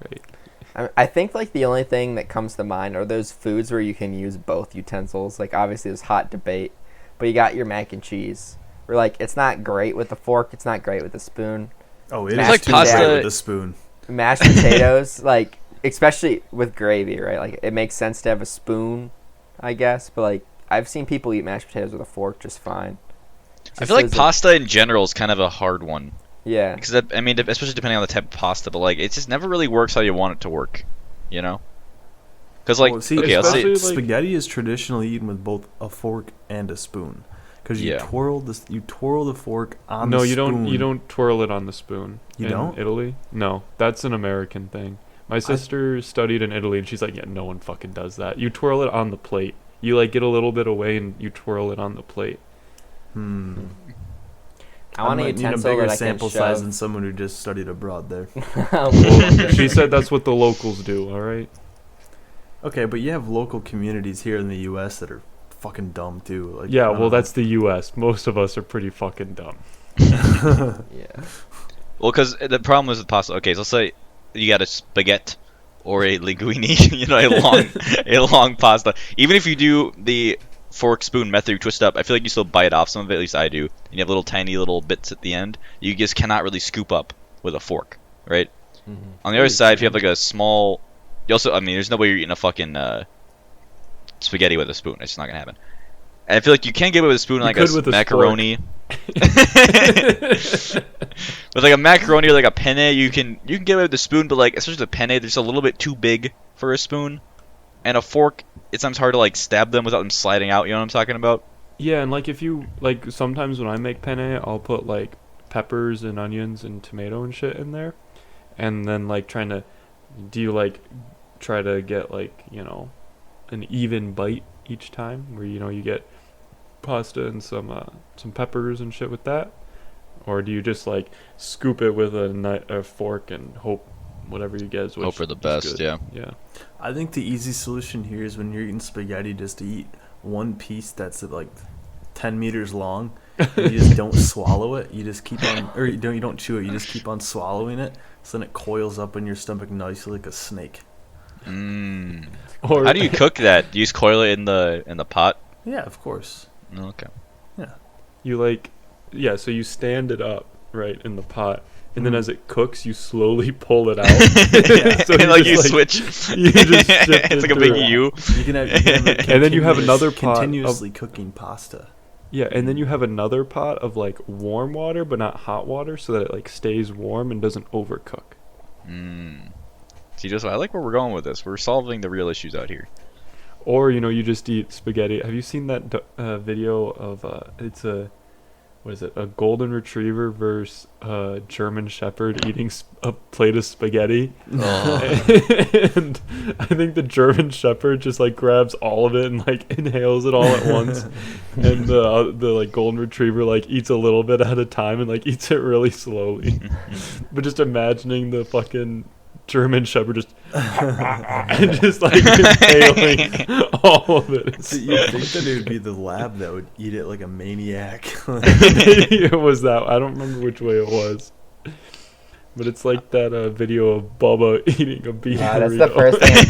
Speaker 2: right?
Speaker 5: I think like the only thing that comes to mind are those foods where you can use both utensils. Like, obviously there's hot debate, but you got your mac and cheese. Where like it's not great with the fork, it's not great with the spoon.
Speaker 4: Oh, it
Speaker 5: It's
Speaker 4: is
Speaker 5: like
Speaker 4: too
Speaker 1: pasta-
Speaker 4: bad with a spoon.
Speaker 5: Mashed potatoes, like especially with gravy, right? Like, it makes sense to have a spoon, I guess. But like, I've seen people eat mashed potatoes with a fork just fine.
Speaker 1: I feel like
Speaker 5: Just as
Speaker 1: pasta in general is kind of a hard one.
Speaker 5: Yeah.
Speaker 1: Because, I mean, especially depending on the type of pasta, but, like, it just never really works how you want it to work, you know? Because, like,
Speaker 4: Well, see,
Speaker 1: okay, let's say...
Speaker 2: especially, like-
Speaker 4: spaghetti is traditionally eaten with both a fork and a spoon, because you
Speaker 1: Yeah.
Speaker 4: twirl the fork on
Speaker 2: No,
Speaker 4: the
Speaker 2: you
Speaker 4: spoon.
Speaker 2: don't twirl it on the spoon.
Speaker 4: You
Speaker 2: in
Speaker 4: don't?
Speaker 2: Italy? No, that's an American thing. My sister studied in Italy, and she's like, yeah, no one fucking does that. You twirl it on the plate. You like get a little bit away, and you twirl it on the plate.
Speaker 5: I want a
Speaker 4: might need
Speaker 5: utensil
Speaker 4: bigger
Speaker 5: that I can
Speaker 4: sample size
Speaker 5: shove.
Speaker 4: than someone who just studied abroad there.
Speaker 2: She said that's what the locals do. All right.
Speaker 4: Okay, but you have local communities here in the U.S. that are fucking dumb too. Like,
Speaker 2: Yeah,
Speaker 4: I
Speaker 2: well,
Speaker 4: don't
Speaker 2: that's the U.S. Most of us are pretty fucking dumb.
Speaker 5: Yeah.
Speaker 1: Well, because the problem is with pasta. Okay, so let's say you got a spaghetti or a linguine, a long pasta. Even if you do the fork spoon method, you twist up, I feel like you still bite off some of it. At least I do. And you have little tiny little bits at the end. You just cannot really scoop up with a fork, right? On the other side, if you have like a small, you also, I mean, there's no way you're eating a fucking spaghetti with a spoon. It's just not gonna happen. And I feel like you can get away with a spoon like a macaroni. With like a macaroni or like a penne, you can get away with the spoon, but like especially the penne, they're just a little bit too big for a spoon. And a fork, it's sometimes hard to like stab them without them sliding out. You know what I'm talking about?
Speaker 2: Yeah, and like if you like sometimes when I make penne, I'll put like peppers and onions and tomato and shit in there, and then like do you like try to get like an even bite each time where you get pasta and some peppers and shit with that, or do you just like scoop it with a fork and hope whatever you get is
Speaker 1: hope for the best? Yeah.
Speaker 4: I think the easy solution here is when you're eating spaghetti, just to eat one piece that's like 10 meters long. And you just don't swallow it. You just keep on, or you don't chew it. You just keep on swallowing it. So then it coils up in your stomach nicely like a snake.
Speaker 2: Or
Speaker 1: how do you cook that? Do you just coil it in the pot?
Speaker 4: Yeah, of course.
Speaker 1: Okay.
Speaker 4: Yeah.
Speaker 2: So you stand it up right in the pot, and then as it cooks, you slowly pull it out.
Speaker 1: So you switch.
Speaker 2: You just shift
Speaker 1: it's like a
Speaker 2: through.
Speaker 1: big U.
Speaker 4: You can have
Speaker 2: And then you have another pot
Speaker 4: continuously cooking pasta.
Speaker 2: Yeah, and then you have another pot of like warm water, but not hot water, so that it like stays warm and doesn't overcook.
Speaker 1: See, just I like where we're going with this. We're solving the real issues out here.
Speaker 2: Or you just eat spaghetti. Have you seen that video of it's a golden retriever versus a German shepherd eating a plate of spaghetti? And I think the German shepherd just like grabs all of it and like inhales it all at once, and the like golden retriever like eats a little bit at a time and like eats it really slowly. But just imagining the fucking German shepherd just and just like inhaling all of it.
Speaker 4: So you'd think that it would be the lab that would eat it like a maniac.
Speaker 2: Maybe it was that. I don't remember which way it was. But it's like that video of Bubba eating a beef
Speaker 5: That's
Speaker 2: burrito.
Speaker 5: the first thing I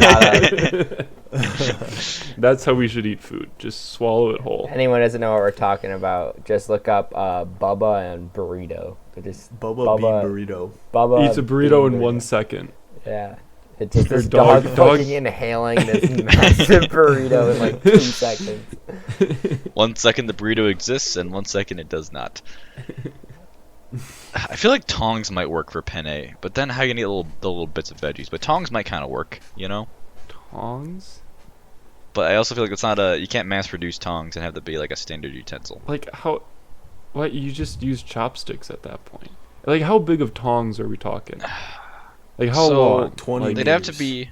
Speaker 5: thought of.
Speaker 2: That's how we should eat food. Just swallow it whole.
Speaker 5: Anyone doesn't know what we're talking about, just look up Bubba and burrito. Just
Speaker 4: Bubba bean burrito.
Speaker 5: Bubba
Speaker 2: Eats a burrito
Speaker 5: bean
Speaker 2: in 1 second.
Speaker 5: Yeah. It's just
Speaker 2: Or
Speaker 5: this
Speaker 2: dog-
Speaker 5: dog
Speaker 2: dog-
Speaker 5: fucking inhaling this massive burrito in like 2 seconds.
Speaker 1: 1 second the burrito exists, and 1 second it does not. I feel like tongs might work for penne, but then how you need the little bits of veggies? But tongs might kind of work,
Speaker 2: Tongs?
Speaker 1: But I also feel like it's not you can't mass produce tongs and have that be like a standard utensil.
Speaker 2: Like how? What, you just use chopsticks at that point? Like how big of tongs are we talking? Like how
Speaker 1: So,
Speaker 2: long?
Speaker 4: 20
Speaker 2: Like,
Speaker 1: They'd have to be.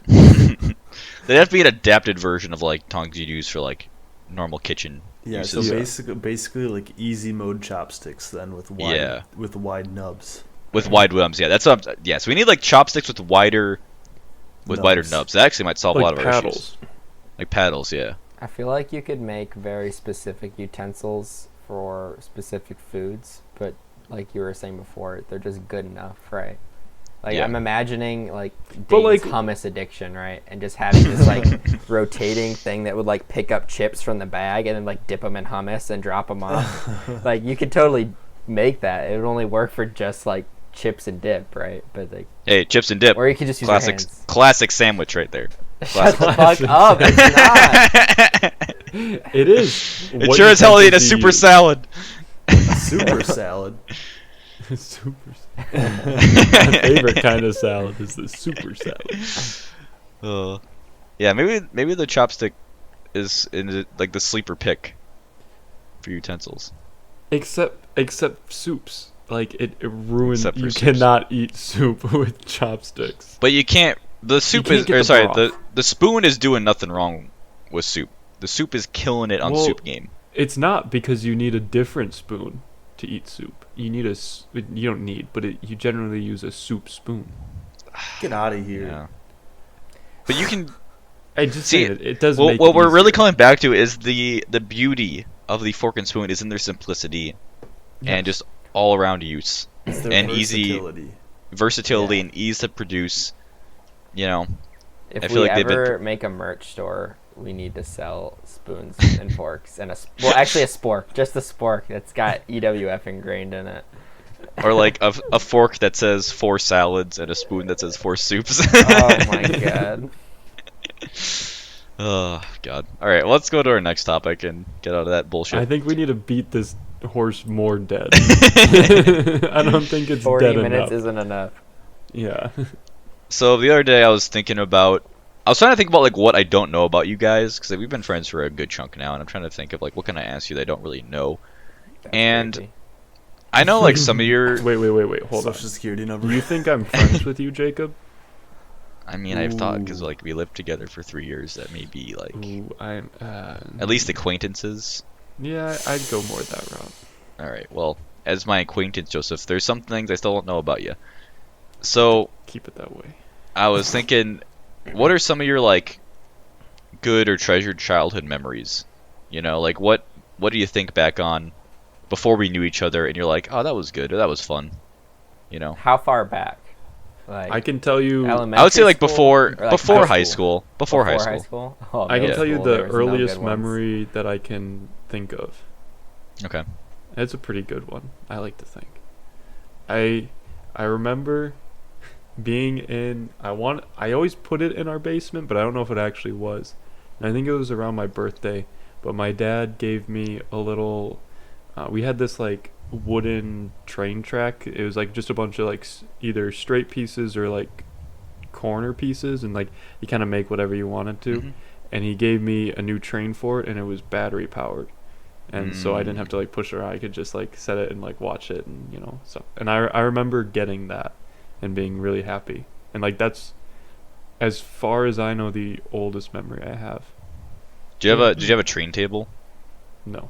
Speaker 1: They'd have to be an adapted version of like tongs you'd use for like normal kitchen
Speaker 4: Yeah, so
Speaker 1: uses.
Speaker 4: basically like easy mode chopsticks then with wide nubs.
Speaker 1: With wide nubs, yeah. That's what yeah. So we need like chopsticks with wider nubs. That actually might solve a lot of our issues.
Speaker 2: paddles.
Speaker 1: Like paddles, yeah.
Speaker 5: I feel like you could make very specific utensils for specific foods, but like you were saying before, they're just good enough, right? Like
Speaker 1: Yeah.
Speaker 5: I'm imagining like
Speaker 2: But,
Speaker 5: Dane's
Speaker 2: like-
Speaker 5: hummus addiction, right? And just having this like rotating thing that would like pick up chips from the bag and then like dip them in hummus and drop them off. Like you could totally make that. It would only work for just like chips and dip, right? But like,
Speaker 1: Hey, chips and dip.
Speaker 5: or you could just use
Speaker 1: Classic,
Speaker 5: your hands.
Speaker 1: classic sandwich right there.
Speaker 5: Shut the fuck
Speaker 2: Classic
Speaker 5: up! It's not.
Speaker 2: It is.
Speaker 1: It sure as hell ain't a super salad.
Speaker 4: Super salad.
Speaker 2: Super. My favorite kind of salad is the super salad.
Speaker 1: Yeah, maybe the chopstick is in like the sleeper pick for utensils.
Speaker 2: Except soups. Like it ruins.
Speaker 1: Except for
Speaker 2: You
Speaker 1: soups.
Speaker 2: cannot eat soup with chopsticks.
Speaker 1: But you can't. The soup
Speaker 2: can't
Speaker 1: is.
Speaker 2: get
Speaker 1: Or
Speaker 2: the
Speaker 1: sorry,
Speaker 2: broth.
Speaker 1: the spoon is doing nothing wrong with soup. The soup is killing it on
Speaker 2: Well,
Speaker 1: Soup Game.
Speaker 2: It's not, because you need a different spoon to eat soup. You need you don't need, but you generally use a soup spoon.
Speaker 4: Get out of here.
Speaker 1: Yeah. But you can.
Speaker 2: I just
Speaker 1: See,
Speaker 2: say it does
Speaker 1: Well,
Speaker 2: make
Speaker 1: what
Speaker 2: it
Speaker 1: we're really
Speaker 2: easier.
Speaker 1: coming back to is the beauty of the fork and spoon is in their simplicity
Speaker 2: Yes.
Speaker 1: and just all around use.
Speaker 4: It's their
Speaker 1: And easy
Speaker 4: versatility.
Speaker 1: and ease to produce. You know,
Speaker 5: If
Speaker 1: I
Speaker 5: we
Speaker 1: feel like they've been
Speaker 5: ever make a merch store, we need to sell spoons and forks and well, actually a spork, just a spork that's got EWF ingrained in it.
Speaker 1: or like a fork that says 4 salads and a spoon that says 4 soups.
Speaker 5: Oh my god.
Speaker 1: Oh god. All right, well, let's go to our next topic and get out of that bullshit.
Speaker 2: I think we need to beat this horse more dead. I don't think it's
Speaker 5: 40
Speaker 2: dead
Speaker 5: minutes
Speaker 2: enough.
Speaker 5: isn't enough.
Speaker 2: Yeah.
Speaker 1: So the other day I was thinking about, I was trying to think about like what I don't know about you guys, because we've been friends for a good chunk now, and I'm trying to think of like what can I ask you that I don't really know.
Speaker 5: That's
Speaker 1: And
Speaker 5: crazy.
Speaker 1: I know like some of your,
Speaker 2: Wait. Hold on.
Speaker 4: Social security number.
Speaker 2: Do you think I'm friends with you, Jacob?
Speaker 1: I mean I've thought because
Speaker 2: Ooh.
Speaker 1: like we lived together for 3 years that may be like
Speaker 2: Ooh, I'm.
Speaker 1: at least acquaintances.
Speaker 2: Yeah, I'd go more that route.
Speaker 1: All right, well, as my acquaintance Joseph, there's some things I still don't know about you. So
Speaker 2: Keep it that way.
Speaker 1: I was thinking, what are some of your like good or treasured childhood memories? You know, like what do you think back on before we knew each other, and you're like, oh, that was good, or that was fun. You know,
Speaker 5: How far back? Like
Speaker 2: I can tell you.
Speaker 5: elementary
Speaker 1: I would say like
Speaker 5: school
Speaker 1: before
Speaker 5: or, like,
Speaker 1: before high school, before high school.
Speaker 5: Oh,
Speaker 2: I can
Speaker 5: middle
Speaker 2: tell you
Speaker 5: school,
Speaker 2: the
Speaker 5: there was no
Speaker 2: earliest
Speaker 5: good ones.
Speaker 2: memory that I can think of.
Speaker 1: Okay.
Speaker 2: It's a pretty good one, I like to think. I remember being in I always put it in our basement, but I don't know if it actually was. And I think it was around my birthday, but my dad gave me a little we had this like wooden train track. It was like just a bunch of like either straight pieces or like corner pieces, and like you kind of make whatever you wanted to.
Speaker 1: Mhm.
Speaker 2: And he gave me a new train for it, and it was battery powered. And so I didn't have to like push it around. I could just like set it and like watch it, and you know, so. And I remember getting that and being really happy. And like that's, as far as I know, the oldest memory I have.
Speaker 1: Did you have a train table?
Speaker 2: No.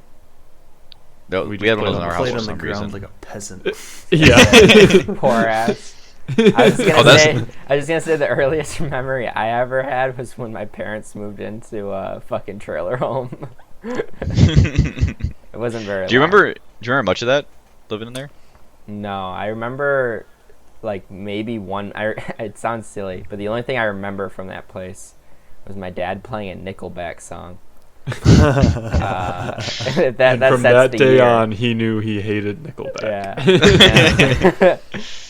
Speaker 1: No,
Speaker 2: We
Speaker 1: we,
Speaker 2: just
Speaker 1: had one of
Speaker 2: played
Speaker 1: those in our house
Speaker 4: Played
Speaker 1: for
Speaker 4: on the
Speaker 1: some
Speaker 4: ground
Speaker 1: reason.
Speaker 4: like a peasant.
Speaker 2: Yeah.
Speaker 5: Poor ass. I was
Speaker 1: Oh,
Speaker 5: gonna
Speaker 1: that's-
Speaker 5: say the earliest memory I ever had was when my parents moved into a fucking trailer home. It wasn't very.
Speaker 1: Do you
Speaker 5: long.
Speaker 1: remember much of that living in there?
Speaker 5: No, I remember like maybe one. It sounds silly, but the only thing I remember from that place was my dad playing a Nickelback song. That
Speaker 2: And
Speaker 5: that
Speaker 2: from
Speaker 5: sets
Speaker 2: that
Speaker 5: the
Speaker 2: day
Speaker 5: year.
Speaker 2: on, he knew he hated Nickelback.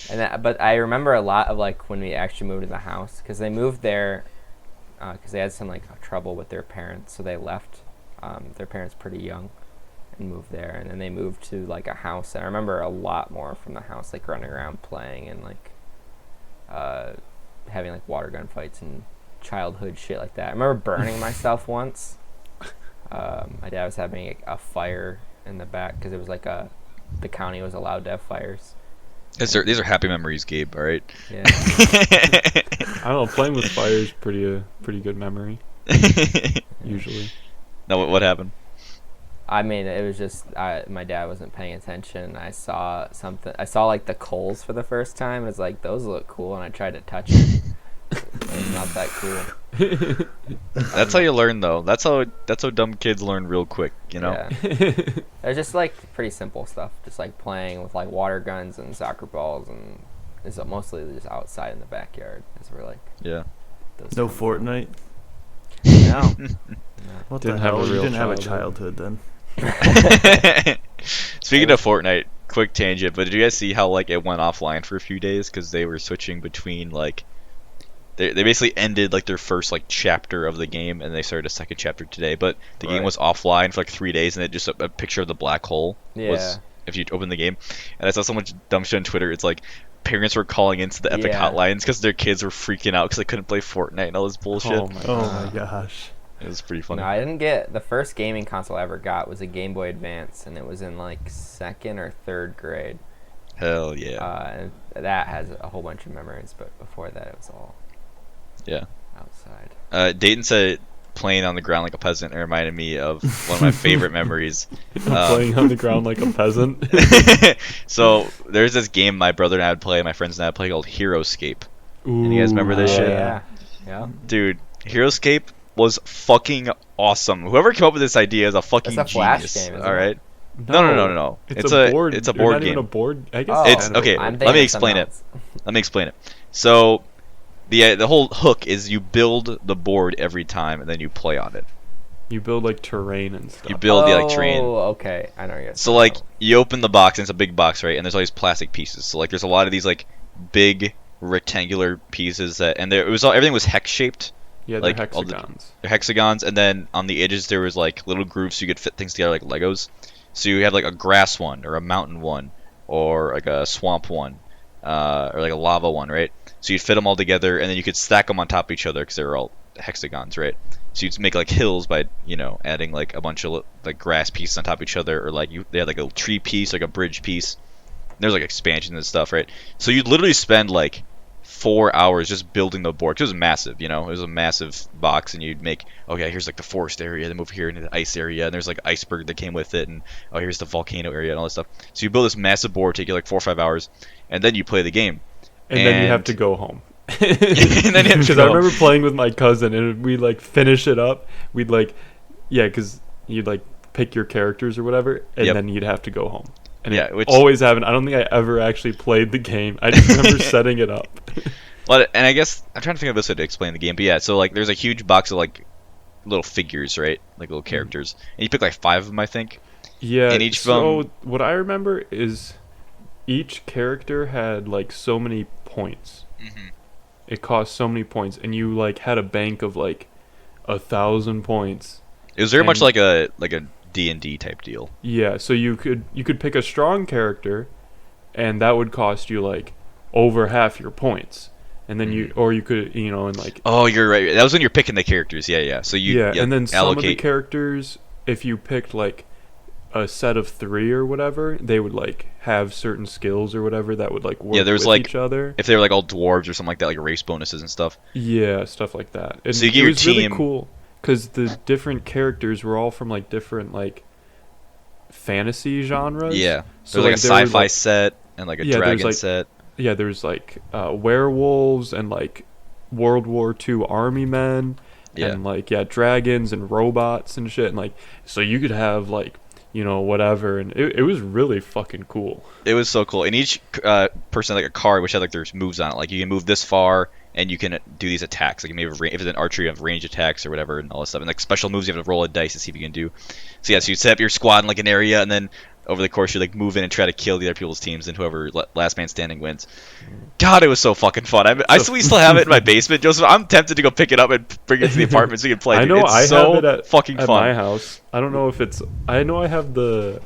Speaker 5: Yeah. But I remember a lot of like when we actually moved in the house, because they moved there because they had some like trouble with their parents, so they left their parents pretty young and moved there, and then they moved to like a house. And I remember a lot more from the house, like running around playing and like having like water gun fights and childhood shit like that. I remember burning myself once. My dad was having a fire in the back because it was like the county was allowed to have fires.
Speaker 1: These are happy memories, Gabe. All right.
Speaker 5: Yeah.
Speaker 2: I don't know. Playing with fire is pretty good memory usually.
Speaker 1: No, what happened?
Speaker 5: I mean, it was just my dad wasn't paying attention. I saw something. I saw like the coals for the first time. It was like, those look cool, and I tried to touch it. It's not that cool.
Speaker 1: That's how you learn, though. That's how dumb kids learn real quick. You know.
Speaker 5: Yeah. It was just like pretty simple stuff, just like playing with like water guns and soccer balls, and it's mostly just outside in the backyard. Is where like
Speaker 1: Yeah.
Speaker 5: those
Speaker 4: No
Speaker 5: kinds of-
Speaker 4: Fortnite.
Speaker 5: No.
Speaker 4: What
Speaker 2: Didn't
Speaker 4: the
Speaker 2: have a
Speaker 4: hell? You
Speaker 2: real
Speaker 4: didn't have a
Speaker 2: childhood.
Speaker 4: childhood then.
Speaker 1: Speaking of Fortnite, quick tangent, but did you guys see how like it went offline for a few days because they were switching between like they basically ended like their first like chapter of the game and they started a second chapter today, but the game
Speaker 5: Right.
Speaker 1: was offline for like 3 days and it just a picture of the black hole
Speaker 5: Yeah.
Speaker 1: was if you open the game. And I saw so much dumb shit on Twitter. It's like parents were calling into the Epic
Speaker 5: Yeah.
Speaker 1: hotlines because their kids were freaking out because they couldn't play Fortnite and all this bullshit.
Speaker 2: Oh my
Speaker 4: Oh
Speaker 2: god.
Speaker 4: my gosh.
Speaker 1: It was pretty funny.
Speaker 5: No, I didn't get the first gaming console I ever got was a Game Boy Advance, and it was in like 2nd or 3rd grade.
Speaker 1: Hell yeah.
Speaker 5: And that has a whole bunch of memories, but before that it was all
Speaker 1: Yeah.
Speaker 5: outside.
Speaker 1: Dayton said playing on the ground like a peasant. It reminded me of one of my favorite memories.
Speaker 2: Playing on the ground like a peasant.
Speaker 1: So there's this game my brother and I would play, my friends and I would play called Heroescape.
Speaker 2: Ooh,
Speaker 1: you guys remember this
Speaker 5: Oh,
Speaker 1: shit?
Speaker 5: yeah. Yeah.
Speaker 1: Dude, Heroescape was fucking awesome. Whoever came up with this idea is a fucking
Speaker 5: It's a Flash
Speaker 1: genius.
Speaker 5: game, isn't
Speaker 1: All
Speaker 5: it?
Speaker 1: right. No.
Speaker 2: It's a board.
Speaker 1: It's a
Speaker 2: You're
Speaker 1: board
Speaker 2: not
Speaker 1: game.
Speaker 2: even a board. I guess
Speaker 5: Oh,
Speaker 1: It's
Speaker 2: kind of a
Speaker 1: okay.
Speaker 2: board.
Speaker 5: I'm
Speaker 1: Let
Speaker 5: thinking
Speaker 1: me
Speaker 5: of something
Speaker 1: explain it.
Speaker 5: else.
Speaker 1: Let me explain it. So the whole hook is you build the board every time and then you play on it.
Speaker 2: You build like terrain and stuff.
Speaker 1: You build the like terrain.
Speaker 5: Oh, okay. I know you're
Speaker 1: So like you open the box and it's a big box, right? And there's all these plastic pieces. So like there's a lot of these like big rectangular pieces that, and everything was hex shaped.
Speaker 2: Yeah, they're
Speaker 1: like, all the-
Speaker 2: hexagons.
Speaker 1: They're hexagons, and then on the edges there was like little grooves so you could fit things together like Legos. So you have like a grass one or a mountain one or like a swamp one or like a lava one, right? So you'd fit them all together, and then you could stack them on top of each other because they were all hexagons, right? So you'd make like hills by adding like a bunch of like grass pieces on top of each other, or like they had like a tree piece, like a bridge piece. There's like expansions and stuff, right? So you'd literally spend like 4 hours just building the board. 'Cause it was massive, it was a massive box, and you'd make, okay, here's like the forest area, then move here into the ice area, and there's like iceberg that came with it, and oh, here's the volcano area and all this stuff. So you build this massive board, take you like 4 or 5 hours, and then you play the game.
Speaker 2: And then you have
Speaker 1: And-
Speaker 2: to go home.
Speaker 1: And then you have to
Speaker 2: Because
Speaker 1: go
Speaker 2: I
Speaker 1: home.
Speaker 2: remember playing with my cousin, and we'd like finish it up. We'd like, yeah, because you'd like pick your characters or whatever, and
Speaker 1: Yep.
Speaker 2: then you'd have to go home. And
Speaker 1: Yeah,
Speaker 2: it
Speaker 1: which-
Speaker 2: always happened. I don't think I ever actually played the game. I just remember setting it up.
Speaker 1: Well, and I guess I'm trying to think of this way to explain the game, but yeah, so like there's a huge box of like little figures, right? Like little characters, and you pick like 5 of them, I think.
Speaker 2: Yeah.
Speaker 1: And each
Speaker 2: so
Speaker 1: of
Speaker 2: what I remember is each character had like so many points.
Speaker 1: Mm-hmm.
Speaker 2: It cost so many points, and you like had a bank of like 1,000 points.
Speaker 1: It was very much
Speaker 2: And-
Speaker 1: like a D&D type deal.
Speaker 2: Yeah, so you could pick a strong character, and that would cost you like over half your points, and then you could and like
Speaker 1: Oh, you're right. That was when you're picking the characters. Yeah. So you
Speaker 2: and then some of the
Speaker 1: allocate.
Speaker 2: characters, if you picked like a set of 3 or whatever, they would like have certain skills or whatever that would like work
Speaker 1: there was,
Speaker 2: with
Speaker 1: like,
Speaker 2: each other.
Speaker 1: If they were like all dwarves or something like that, like race bonuses and stuff.
Speaker 2: Yeah, stuff like that. And
Speaker 1: So you get
Speaker 2: it
Speaker 1: your
Speaker 2: was
Speaker 1: team-
Speaker 2: really cool because the different characters were all from like different like fantasy genres.
Speaker 1: Yeah.
Speaker 2: So
Speaker 1: There's like a
Speaker 2: there were,
Speaker 1: sci-fi
Speaker 2: like-
Speaker 1: set and like a
Speaker 2: Yeah, there's,
Speaker 1: dragon
Speaker 2: like-
Speaker 1: set.
Speaker 2: Yeah, there's like werewolves and like World War II army men
Speaker 1: Yeah.
Speaker 2: and like dragons and robots and shit, and like so you could have like whatever, and it was really fucking cool.
Speaker 1: It was so cool. And each person had like a card which had like there's moves on it. Like you can move this far and you can do these attacks. Like you may have if it's an archery, you have range attacks or whatever and all this stuff. And like special moves, you have to roll a dice to see if you can do. So yeah, so you set up your squad in like an area, and then over the course you like move in and try to kill the other people's teams, and whoever last man standing wins. God, it was so fucking fun. We still have it in my basement, Joseph. I'm tempted to go pick it up and bring it to the apartment so you can play.
Speaker 2: I
Speaker 1: dude.
Speaker 2: know
Speaker 1: It's
Speaker 2: I
Speaker 1: so
Speaker 2: have it at
Speaker 1: fucking
Speaker 2: at
Speaker 1: fun.
Speaker 2: my house. I don't know if it's. I know I have the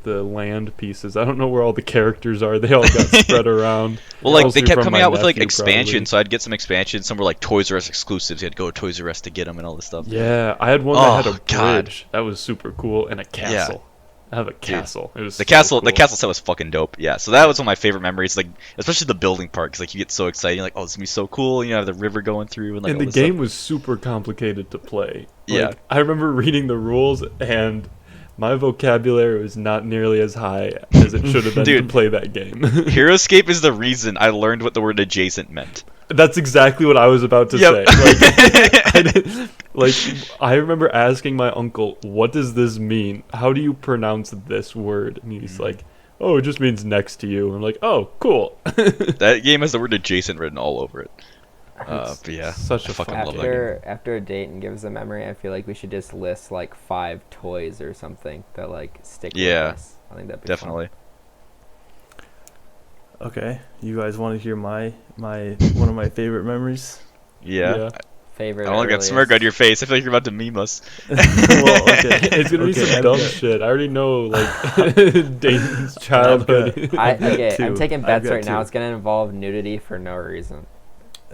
Speaker 2: land pieces. I don't know where all the characters are. They all got spread around.
Speaker 1: Well, like they
Speaker 2: Mostly
Speaker 1: kept
Speaker 2: from
Speaker 1: coming
Speaker 2: my
Speaker 1: out with like
Speaker 2: nephew,
Speaker 1: expansions,
Speaker 2: probably.
Speaker 1: so I'd get some expansions. Some were like Toys R Us exclusives. You had to go to Toys R Us to get them and all this stuff.
Speaker 2: Yeah, I had one that had
Speaker 1: Oh,
Speaker 2: a
Speaker 1: God.
Speaker 2: bridge. That was super cool, and a castle. I have a castle. It was
Speaker 1: The
Speaker 2: so
Speaker 1: castle, the
Speaker 2: cool.
Speaker 1: castle set was fucking dope. Yeah, so that was one of my favorite memories. Like, especially the building part, because like you get so excited, you're like, oh, this is gonna be so cool. You have the river going through, and like
Speaker 2: And
Speaker 1: all
Speaker 2: the
Speaker 1: this
Speaker 2: game
Speaker 1: stuff.
Speaker 2: was super complicated to play.
Speaker 1: Yeah.
Speaker 2: Like, I remember reading the rules, and my vocabulary was not nearly as high as it should have been to
Speaker 1: Dude.
Speaker 2: play that game.
Speaker 1: Heroescape is the reason I learned what the word adjacent meant.
Speaker 2: That's exactly what I was about to
Speaker 1: Yep.
Speaker 2: say. Like, I remember asking my uncle, "What does this mean? How do you pronounce this word?" And he's like, "Oh, it just means next to you." I'm like, "Oh, cool."
Speaker 1: That game has the word adjacent written all over it. But yeah,
Speaker 2: Such
Speaker 1: I
Speaker 2: a
Speaker 1: fucking
Speaker 2: fun
Speaker 1: love that game.
Speaker 5: After a date and gives a memory, I feel like we should just list like 5 toys or something that like stick
Speaker 1: Yeah,
Speaker 5: with us. I think that'd be
Speaker 1: Definitely.
Speaker 4: Okay, you guys want to hear my one of my favorite memories?
Speaker 1: Yeah.
Speaker 2: Yeah.
Speaker 5: fun. Favorite.
Speaker 1: I don't like that
Speaker 5: earliest.
Speaker 1: smirk on your face. I feel like you're about to meme us.
Speaker 4: Well, okay.
Speaker 2: It's gonna be
Speaker 4: Okay,
Speaker 2: some
Speaker 4: I've
Speaker 2: dumb
Speaker 4: got-
Speaker 2: shit. I already know, like, Dayton's childhood.
Speaker 5: Okay, I'm
Speaker 4: two.
Speaker 5: taking
Speaker 4: I've
Speaker 5: bets
Speaker 4: got
Speaker 5: right now.
Speaker 4: two.
Speaker 5: It's gonna involve nudity for no reason.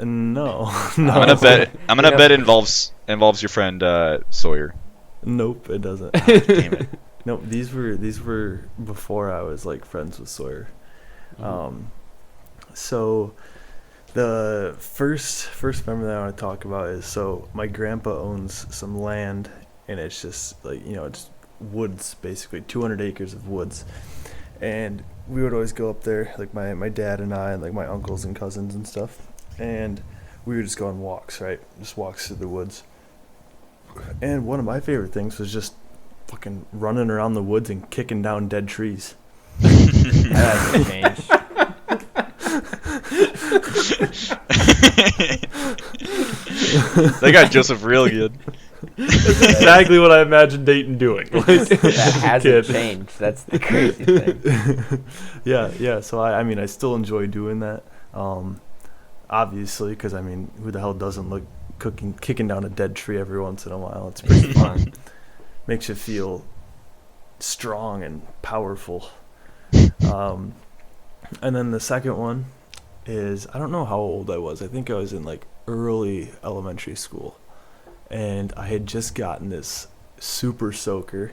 Speaker 4: No,
Speaker 1: I'm
Speaker 4: no.
Speaker 1: gonna bet. I'm gonna
Speaker 5: Yeah.
Speaker 1: bet it involves your friend Sawyer.
Speaker 4: Nope, it doesn't.
Speaker 1: Damn it.
Speaker 4: Nope, these were before I was like friends with Sawyer. So the first memory that I want to talk about is, so my grandpa owns some land, and it's just like, it's woods, basically 200 acres of woods, and we would always go up there, like my dad and I and like my uncles and cousins and stuff, and we would just go on walks, right? Just walks through the woods. And one of my favorite things was just fucking running around the woods and kicking down dead trees.
Speaker 5: That hasn't changed.
Speaker 1: They got Joseph real good.
Speaker 2: That's exactly what I imagined Dayton doing. Like,
Speaker 5: That hasn't
Speaker 2: kid.
Speaker 5: changed. That's the crazy thing.
Speaker 4: Yeah. So I mean, I still enjoy doing that. Obviously, because I mean, who the hell doesn't like kicking down a dead tree every once in a while? It's pretty fun. Makes you feel strong and powerful. And then the second one is, I don't know how old I was. I think I was in like early elementary school, and I had just gotten this super soaker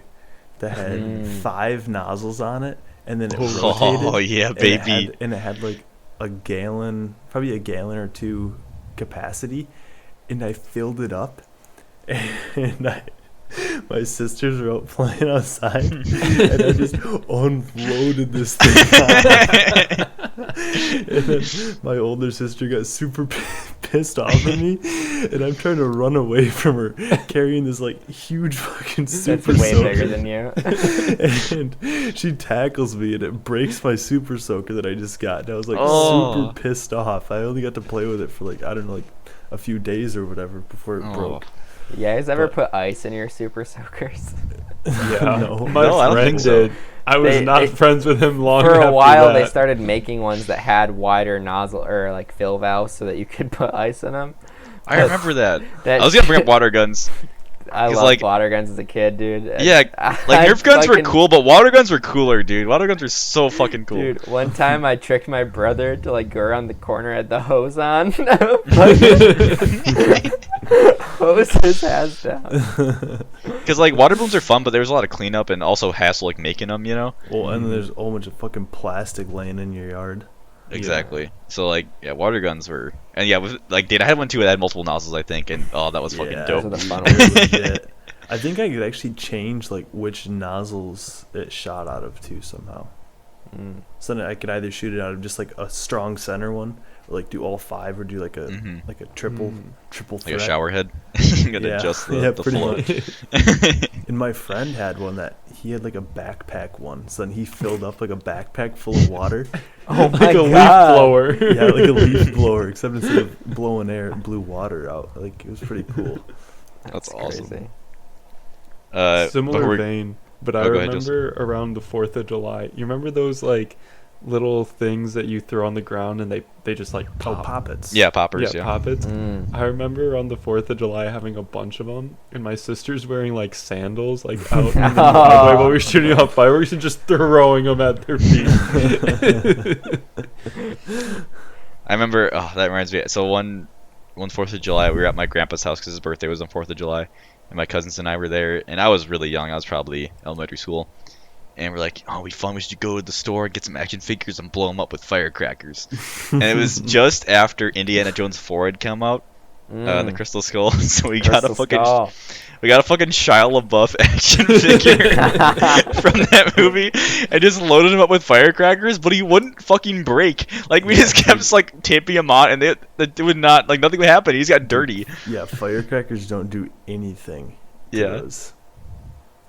Speaker 4: that had 5 nozzles on it, and then it rotated.
Speaker 1: Oh yeah, baby.
Speaker 4: And it had like a gallon, probably a gallon or 2 capacity, and I filled it up, and my sisters were out playing outside, and I just unloaded this thing on. And then my older sister got super pissed off at me, and I'm trying to run away from her, carrying this like huge fucking super
Speaker 5: That's way
Speaker 4: soaker.
Speaker 5: bigger than you.
Speaker 4: And she tackles me, and it breaks my super soaker that I just got. And I was like super pissed off. I only got to play with it for like, I don't know, like a few days or whatever before it broke.
Speaker 5: You guys ever
Speaker 4: But-
Speaker 5: put ice in your super soakers?
Speaker 2: Yeah,
Speaker 4: No.
Speaker 2: my
Speaker 1: No, I don't
Speaker 2: friend
Speaker 1: think so.
Speaker 2: did. I was
Speaker 5: They-
Speaker 2: not
Speaker 5: they-
Speaker 2: friends with him long
Speaker 5: For
Speaker 2: after
Speaker 5: a while,
Speaker 2: that.
Speaker 5: they started making ones that had wider nozzle or like fill valves so that you could put ice in them.
Speaker 1: I remember that.
Speaker 5: That
Speaker 1: I was gonna bring up water guns.
Speaker 5: I
Speaker 1: 'cause,
Speaker 5: loved
Speaker 1: like-
Speaker 5: water guns as a kid, dude.
Speaker 1: Yeah, like Nerf guns were
Speaker 5: fucking-
Speaker 1: cool, but water guns were cooler, dude. Water guns were so fucking cool.
Speaker 5: Dude, one time I tricked my brother to like go around the corner, had the hose on, hose his ass down.
Speaker 1: Because like water balloons are fun, but there's a lot of cleanup and also hassle like making them, you know.
Speaker 4: Well, and there's a whole bunch of fucking plastic laying in your yard.
Speaker 1: Exactly. So like, yeah, water guns were, and yeah, with, like, dude, I had one too that had multiple nozzles, I think, and oh, that was fucking
Speaker 4: Yeah,
Speaker 5: Those are
Speaker 1: dope.
Speaker 5: the fun
Speaker 4: It
Speaker 5: ones.
Speaker 4: was legit. I think I could actually change like which nozzles it shot out of too somehow.
Speaker 5: Mm.
Speaker 4: So then I could either shoot it out of just like a strong center one, or like do all 5, or do like a
Speaker 1: Mhm.
Speaker 4: like a triple
Speaker 1: Like
Speaker 4: threat.
Speaker 1: a shower head. You gotta
Speaker 4: Yeah.
Speaker 1: adjust the,
Speaker 4: Yeah,
Speaker 1: the
Speaker 4: pretty
Speaker 1: flow.
Speaker 4: much. And my friend had one that he had like a backpack one, so then he filled up like a backpack full of water.
Speaker 5: Oh my
Speaker 2: like a leaf
Speaker 5: God.
Speaker 2: blower.
Speaker 4: Yeah, like a leaf blower, except instead of blowing air, it blew water out. Like, it was pretty cool.
Speaker 1: That's awesome.
Speaker 5: crazy.
Speaker 2: Similar
Speaker 1: we're-
Speaker 2: vein, but I
Speaker 1: Oh, go ahead, Justin.
Speaker 2: remember around the 4th of July. You remember those like little things that you throw on the ground and they just like
Speaker 4: Oh,
Speaker 2: pop?
Speaker 4: poppets.
Speaker 1: Yeah, poppers. Yeah.
Speaker 2: Poppets.
Speaker 5: Mm.
Speaker 2: I remember on the 4th of July having a bunch of them, and my sister's wearing like sandals, like out in the driveway while we were shooting off fireworks and just throwing them at their feet.
Speaker 1: I remember. Oh, that reminds me. So one 4th of July, we were at my grandpa's house because his birthday was on 4th of July, and my cousins and I were there, and I was really young. I was probably elementary school, and we're like, "Oh, we fun. We should go to the store, get some action figures, and blow them up with firecrackers." And it was just after Indiana Jones 4 had come out, the Crystal Skull. So we got a
Speaker 5: Crystal
Speaker 1: fucking
Speaker 5: Skull.
Speaker 1: Shia LaBeouf action figure from that movie, and just loaded him up with firecrackers, but he wouldn't fucking break. Like, we just kept like taping him on, and it would not, like, nothing would happen. He just got dirty.
Speaker 4: Yeah, firecrackers don't do anything. to
Speaker 1: Yeah.
Speaker 4: those.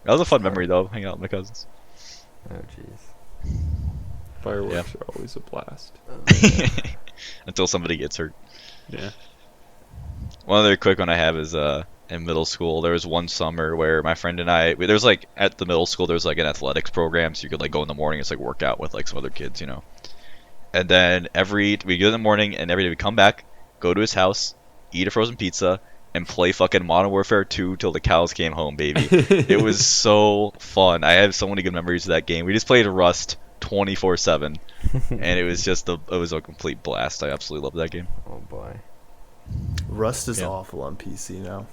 Speaker 1: That was a fun memory though, hanging out with my cousins.
Speaker 5: Oh jeez.
Speaker 2: Fireworks are always a blast.
Speaker 1: Until somebody gets hurt.
Speaker 2: Yeah.
Speaker 1: One other quick one I have is in middle school, there was one summer where my friend and I, there was like at the middle school, there was like an athletics program, so you could like go in the morning and just like work out with like some other kids, you know. And then we go in the morning, and every day we come back, go to his house, eat a frozen pizza, and play fucking Modern Warfare 2 till the cows came home, baby. It was so fun. I have so many good memories of that game. We just played Rust 24/7, and it was just it was a complete blast. I absolutely loved that game.
Speaker 5: Oh boy.
Speaker 4: Rust is
Speaker 2: Yeah.
Speaker 4: awful on PC now.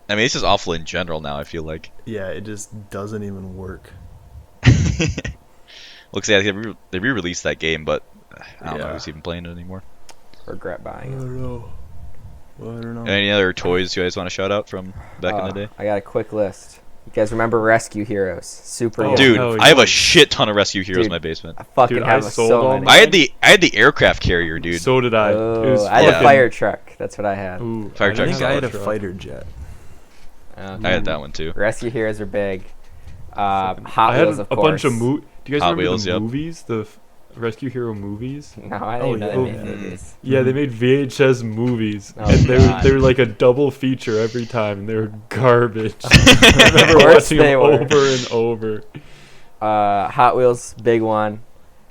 Speaker 1: I mean, it's just awful in general now, I feel like.
Speaker 4: Yeah, it just doesn't even work.
Speaker 1: Looks like they re-released that game, but I don't know
Speaker 4: Yeah.
Speaker 1: who's even playing it anymore.
Speaker 5: Regret
Speaker 4: I
Speaker 5: buying it.
Speaker 4: don't know. Well, I don't know.
Speaker 1: Any other toys you guys want to shout out from back in the day?
Speaker 5: I got a quick list. You guys remember Rescue Heroes? Super.
Speaker 2: Oh,
Speaker 5: good.
Speaker 1: Dude,
Speaker 2: hell
Speaker 1: I have
Speaker 2: yeah.
Speaker 1: a shit ton of Rescue Heroes
Speaker 5: Dude.
Speaker 1: in my basement.
Speaker 5: I fucking
Speaker 2: Dude, I
Speaker 5: have
Speaker 2: sold
Speaker 5: so
Speaker 2: all
Speaker 5: many.
Speaker 2: mine.
Speaker 1: I had the aircraft carrier, dude.
Speaker 2: So did I. It was
Speaker 5: I had a
Speaker 1: fucking-
Speaker 5: fire truck. That's what I had.
Speaker 2: Ooh,
Speaker 1: Fire
Speaker 4: I
Speaker 1: truck
Speaker 4: think
Speaker 1: is
Speaker 4: I had a
Speaker 1: solid.
Speaker 4: fighter jet.
Speaker 1: I had that one too.
Speaker 5: Rescue Heroes are big.
Speaker 2: I
Speaker 5: Hot
Speaker 2: had
Speaker 5: Wheels,
Speaker 2: a
Speaker 5: of
Speaker 2: bunch
Speaker 5: course.
Speaker 2: of Do you guys
Speaker 1: Hot
Speaker 2: remember
Speaker 1: Wheels,
Speaker 2: the
Speaker 1: yep.
Speaker 2: movies? The Rescue Hero movies?
Speaker 5: No, I
Speaker 4: Oh,
Speaker 5: didn't know
Speaker 4: yeah.
Speaker 5: they made
Speaker 2: Oh,
Speaker 5: movies.
Speaker 2: Yeah, they made VHS movies,
Speaker 5: Oh,
Speaker 2: and
Speaker 5: God.
Speaker 2: they were like a double feature every time, and they were garbage. I remember
Speaker 5: course
Speaker 2: watching
Speaker 5: they
Speaker 2: them
Speaker 5: were.
Speaker 2: over and over.
Speaker 5: Hot Wheels, big one.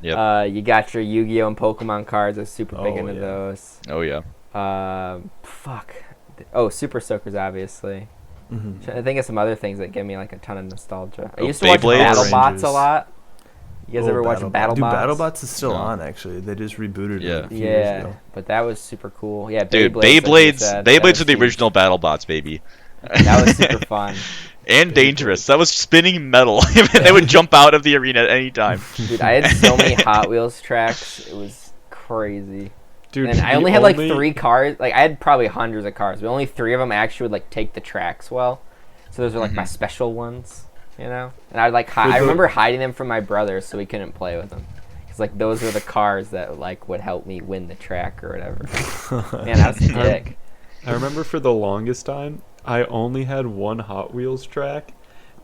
Speaker 1: Yep.
Speaker 5: You got your Yu-Gi-Oh and Pokemon cards. I was super big
Speaker 4: Oh,
Speaker 5: into
Speaker 4: yeah.
Speaker 5: those.
Speaker 1: Oh yeah.
Speaker 5: Fuck. Oh, Super Soakers, obviously.
Speaker 4: Mhm.
Speaker 5: Trying to think of some other things that give me like a ton of nostalgia. I
Speaker 1: Oh,
Speaker 5: used to watch
Speaker 1: Beyblades?
Speaker 5: BattleBots a
Speaker 4: Rangers.
Speaker 5: lot. You guys ever watch BattleBots?
Speaker 4: Dude, BattleBots is still
Speaker 1: No.
Speaker 4: on, actually. They just rebooted
Speaker 1: Yeah.
Speaker 4: it a few years
Speaker 5: Yeah,
Speaker 4: ago.
Speaker 5: but that was super cool. Yeah,
Speaker 1: Dude,
Speaker 5: Beyblades.
Speaker 1: Beyblades.
Speaker 5: That
Speaker 1: Beyblades
Speaker 5: was
Speaker 1: are the
Speaker 5: huge.
Speaker 1: original BattleBots, baby.
Speaker 5: That was super fun.
Speaker 1: And dangerous. That was spinning metal. They would jump out of the arena at any time.
Speaker 5: Dude, I had so many Hot Wheels tracks. It was crazy.
Speaker 2: Dude,
Speaker 5: And I
Speaker 2: the
Speaker 5: only had like 3 cars. Like I had probably hundreds of cars, but only 3 of them actually would like take the tracks well. So those are like my special ones, you know. And I like I remember hiding them from my brother so he couldn't play with them. Cause like those were the cars that like would help me win the track or whatever. Man, I was a dick.
Speaker 2: I remember for the longest time, I only had one Hot Wheels track,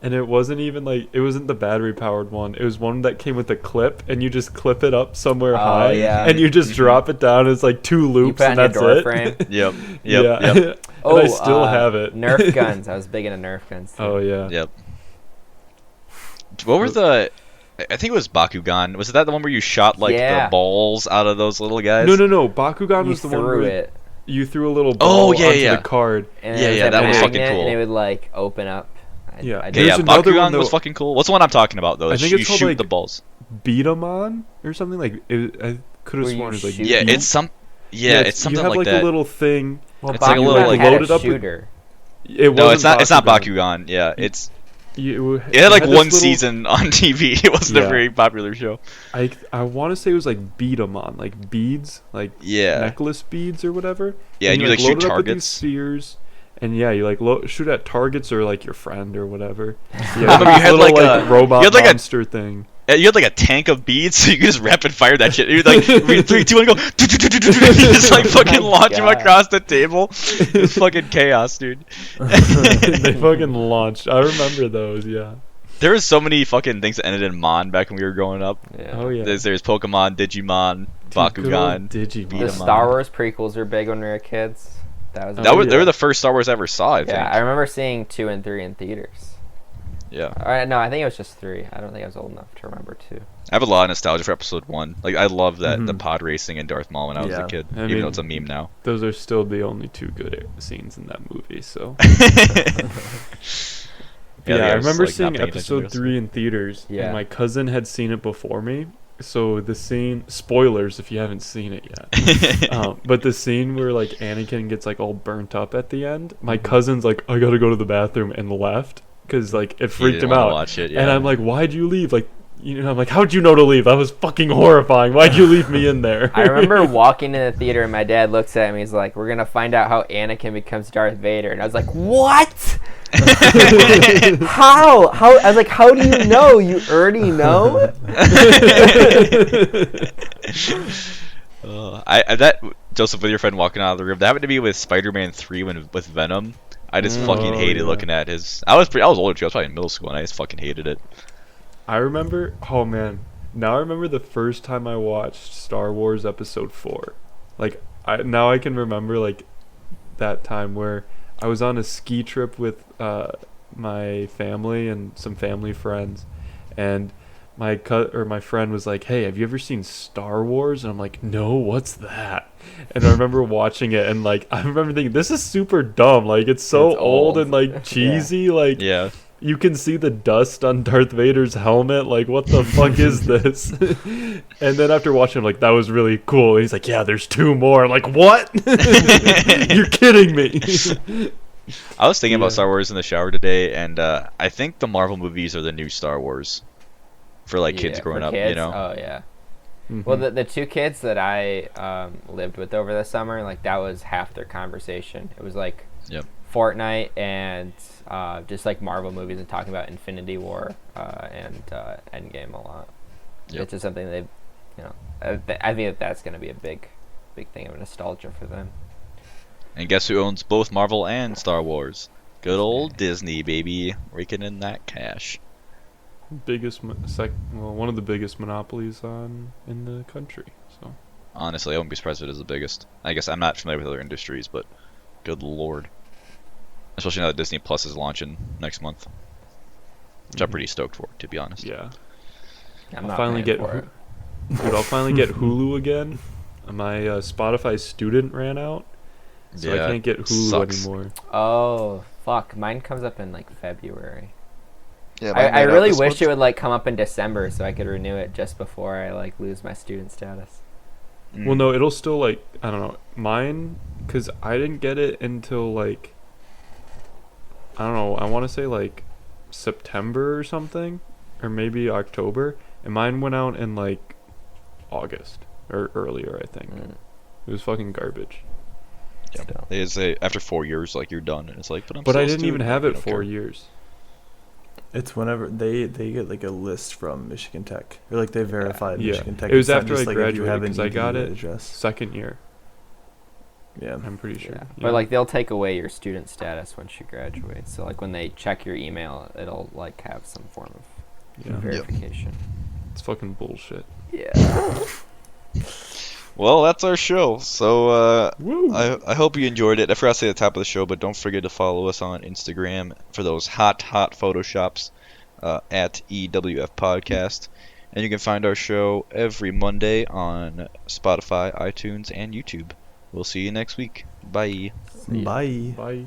Speaker 2: and it wasn't even like it wasn't the battery powered one. It was one that came with a clip, and you just clip it up somewhere high,
Speaker 5: yeah.
Speaker 2: and you just drop it down. It's like 2 loops,
Speaker 5: put it
Speaker 2: and
Speaker 5: on
Speaker 2: that's
Speaker 5: your door
Speaker 2: it.
Speaker 5: frame?
Speaker 1: Yep.
Speaker 2: Yeah.
Speaker 1: Yep.
Speaker 2: And I still have it.
Speaker 5: Nerf guns. I was big into Nerf guns. Too.
Speaker 2: Oh yeah.
Speaker 1: Yep. What were the? I think it was Bakugan. Was that the one where you shot like
Speaker 5: Yeah.
Speaker 1: the balls out of those little guys?
Speaker 2: No. Bakugan
Speaker 5: You
Speaker 2: was the one
Speaker 5: threw
Speaker 2: where
Speaker 5: it,
Speaker 2: you threw a little ball
Speaker 1: yeah,
Speaker 2: onto
Speaker 1: yeah.
Speaker 2: the card.
Speaker 5: and
Speaker 1: Yeah,
Speaker 5: it was
Speaker 1: yeah,
Speaker 5: a
Speaker 1: that was fucking
Speaker 5: magnet,
Speaker 1: cool.
Speaker 5: and it would like open up.
Speaker 2: Yeah.
Speaker 5: I
Speaker 1: Okay,
Speaker 5: did-
Speaker 1: yeah,
Speaker 2: There's another one,
Speaker 1: Bakugan was
Speaker 2: though-
Speaker 1: fucking cool. What's the one I'm talking about though?
Speaker 2: I think
Speaker 1: You
Speaker 2: it's called,
Speaker 1: shoot
Speaker 2: like,
Speaker 1: the balls.
Speaker 2: Beat 'em on or something like. I could have
Speaker 5: Where you
Speaker 2: sworn it was like.
Speaker 5: shoot
Speaker 1: Yeah,
Speaker 5: Beat 'em?
Speaker 1: it's some. Yeah, it's something
Speaker 2: you have
Speaker 1: like that.
Speaker 2: a little thing.
Speaker 5: well,
Speaker 1: it's like a
Speaker 5: Bakugan
Speaker 1: little, like,
Speaker 5: had
Speaker 2: loaded
Speaker 5: a
Speaker 2: up with-
Speaker 5: shooter.
Speaker 2: It
Speaker 1: No, it's
Speaker 2: wasn't
Speaker 1: not. It's not Bakugan. Yeah, it's. It had like
Speaker 2: this
Speaker 1: one
Speaker 2: little-
Speaker 1: season on TV. It wasn't a
Speaker 2: Yeah.
Speaker 1: very popular show.
Speaker 2: I want to say it was like beat 'em on, like beads, like
Speaker 1: Yeah.
Speaker 2: necklace beads or whatever.
Speaker 1: Yeah, and you like shoot
Speaker 2: load it up with these
Speaker 1: targets.
Speaker 2: spheres, and yeah, you like shoot at targets or like your friend or whatever. Yeah,
Speaker 1: remember
Speaker 2: this
Speaker 1: you had,
Speaker 2: little,
Speaker 1: like, a-
Speaker 2: robot
Speaker 1: you had, like, a-
Speaker 2: monster thing.
Speaker 1: You had like a tank of beads, so you could just rapid fire that shit. You'd like 3, 2, 1, go. You just like fucking launch him
Speaker 5: God.
Speaker 1: across the table. It was fucking chaos, dude.
Speaker 2: They fucking launched. I remember those. Yeah.
Speaker 1: There was so many fucking things that ended in Mon back when we were growing up.
Speaker 5: Yeah.
Speaker 2: Oh yeah.
Speaker 1: There's Pokemon, Digimon,
Speaker 2: Dude, good old
Speaker 1: Bakugan.
Speaker 2: Digimon.
Speaker 1: Beat
Speaker 5: The
Speaker 1: 'em
Speaker 5: Star
Speaker 1: up.
Speaker 5: Wars prequels were big when we were kids. That was.
Speaker 1: That was
Speaker 2: yeah.
Speaker 1: they were the first Star Wars I ever saw. I think.
Speaker 5: yeah, I remember seeing 2 and 3 in theaters.
Speaker 1: Yeah.
Speaker 5: No, I think it was just 3. I don't think I was old enough to remember 2.
Speaker 1: I have a lot of nostalgia for Episode 1. Like I love that the
Speaker 2: Mhm.
Speaker 1: pod racing and Darth Maul when I was
Speaker 4: Yeah.
Speaker 1: a kid.
Speaker 2: I
Speaker 1: Even
Speaker 2: mean-
Speaker 1: though it's a meme now.
Speaker 2: Those are still the only 2 good scenes in that movie. So.
Speaker 1: Yeah,
Speaker 2: Yeah, I
Speaker 1: was,
Speaker 2: remember
Speaker 1: like, not
Speaker 2: seeing
Speaker 1: paying attention to
Speaker 2: episode
Speaker 1: this.
Speaker 2: 3 in theaters,
Speaker 5: Yeah.
Speaker 2: and my cousin had seen it before me. So the scene, spoilers if you haven't seen it yet, but the scene where like Anakin gets like all burnt up at the end, my cousin's like, I gotta go to the bathroom, and left because like it
Speaker 1: He
Speaker 2: freaked
Speaker 1: didn't
Speaker 2: him
Speaker 1: wanna
Speaker 2: out.
Speaker 1: watch it,
Speaker 2: And
Speaker 1: yeah.
Speaker 2: I'm like, why'd you leave? Like, you know, I'm like, how'd you know to leave? That was fucking horrifying. Why'd you leave me in there?
Speaker 5: I remember walking in the theater and my dad looks at me. He's like, "We're gonna find out how Anakin becomes Darth Vader," and I was like, "What? How? How?" I was like, "How do you know? You already know?"
Speaker 1: I that Joseph with your friend walking out of the room. That happened to be with Spider-Man 3 with Venom. I just fucking
Speaker 2: Oh,
Speaker 1: hated
Speaker 2: yeah.
Speaker 1: looking at his. I was older too. I was probably in middle school and I just fucking hated it.
Speaker 2: I remember, oh man, now I remember the first time I watched Star Wars Episode 4. Like, now I can remember, like, that time where I was on a ski trip with my family and some family friends, and my friend was like, hey, have you ever seen Star Wars? And I'm like, no, what's that? And I remember watching it, and, like, I remember thinking, this is super dumb. Like, it's so
Speaker 5: It's
Speaker 2: old
Speaker 5: old.
Speaker 2: and, like, cheesy. Like,
Speaker 1: Yeah.
Speaker 2: you can see the dust on Darth Vader's helmet. Like, what the fuck is this? And then after watching, I'm like, that was really cool. And he's like, yeah, there's 2 more. I'm like, what? You're kidding me.
Speaker 1: I was thinking
Speaker 2: Yeah.
Speaker 1: about Star Wars in the shower today, and I think the Marvel movies are the new Star Wars for like kids
Speaker 5: Yeah,
Speaker 1: growing
Speaker 5: for
Speaker 1: up.
Speaker 5: kids?
Speaker 1: You know.
Speaker 5: Oh yeah.
Speaker 2: Mhm.
Speaker 5: Well, the 2 kids that I lived with over the summer, like that was half their conversation. It was like
Speaker 1: Yep.
Speaker 5: Fortnite and just like Marvel movies and talking about Infinity War and Endgame a lot.
Speaker 1: Yep.
Speaker 5: It's just something they, you know, I think that's going to be a big thing of nostalgia for them.
Speaker 1: And guess who owns both Marvel and Star Wars? Good old Disney, baby, raking in that cash.
Speaker 2: One of the biggest monopolies in the country. So
Speaker 1: Honestly, I wouldn't be surprised if it is the biggest. I guess I'm not familiar with other industries, but good lord. Especially now that Disney Plus is launching next month, which I'm pretty stoked for, to be honest.
Speaker 2: yeah,
Speaker 5: I'm
Speaker 2: I'll
Speaker 5: not
Speaker 2: finally
Speaker 5: paying
Speaker 2: get
Speaker 5: for it.
Speaker 2: dude. I'll finally get Hulu again. My Spotify student ran out, so I
Speaker 1: Yeah,
Speaker 2: can't get Hulu
Speaker 1: sucks.
Speaker 2: anymore.
Speaker 5: Oh fuck! Mine comes up in like February.
Speaker 6: Yeah,
Speaker 5: I really wish it would like come up in December so I could renew it just before I like lose my student status.
Speaker 2: Well, no, it'll still like I don't know mine, cause I didn't get it until like I don't know. I want to say like September or something, or maybe October, and mine went out in like August or earlier. I think it was fucking garbage.
Speaker 1: Yeah.
Speaker 5: Still.
Speaker 1: They say after 4 years, like you're done, and it's like, but I'm
Speaker 2: But
Speaker 1: still
Speaker 2: I
Speaker 1: a
Speaker 2: didn't even
Speaker 1: student.
Speaker 2: have
Speaker 1: I
Speaker 2: it
Speaker 1: don't
Speaker 2: 4
Speaker 1: care.
Speaker 2: years.
Speaker 4: It's whenever they get like a list from Michigan Tech, or like they verified
Speaker 2: Yeah.
Speaker 4: Michigan Tech.
Speaker 2: It was
Speaker 4: It's not
Speaker 2: after
Speaker 4: just,
Speaker 2: I
Speaker 4: like, if you have
Speaker 2: graduated,
Speaker 4: an
Speaker 2: 'cause I got
Speaker 4: ED
Speaker 2: it
Speaker 4: address.
Speaker 2: Second year,
Speaker 4: Yeah.
Speaker 2: I'm pretty sure.
Speaker 5: Yeah.
Speaker 2: Yeah.
Speaker 5: But like they'll take away your student status once you graduate. So like when they check your email, it'll like have some form of
Speaker 2: Yeah.
Speaker 5: verification.
Speaker 2: It's fucking bullshit.
Speaker 5: Yeah.
Speaker 1: Well, that's our show. So
Speaker 2: Woo!
Speaker 1: I hope you enjoyed it. I forgot to say at the top of the show, but don't forget to follow us on Instagram for those hot photoshops at EWF Podcast. And you can find our show every Monday on Spotify, iTunes, and YouTube. We'll see you next week. Bye.
Speaker 5: See ya.
Speaker 4: Bye.
Speaker 2: Bye.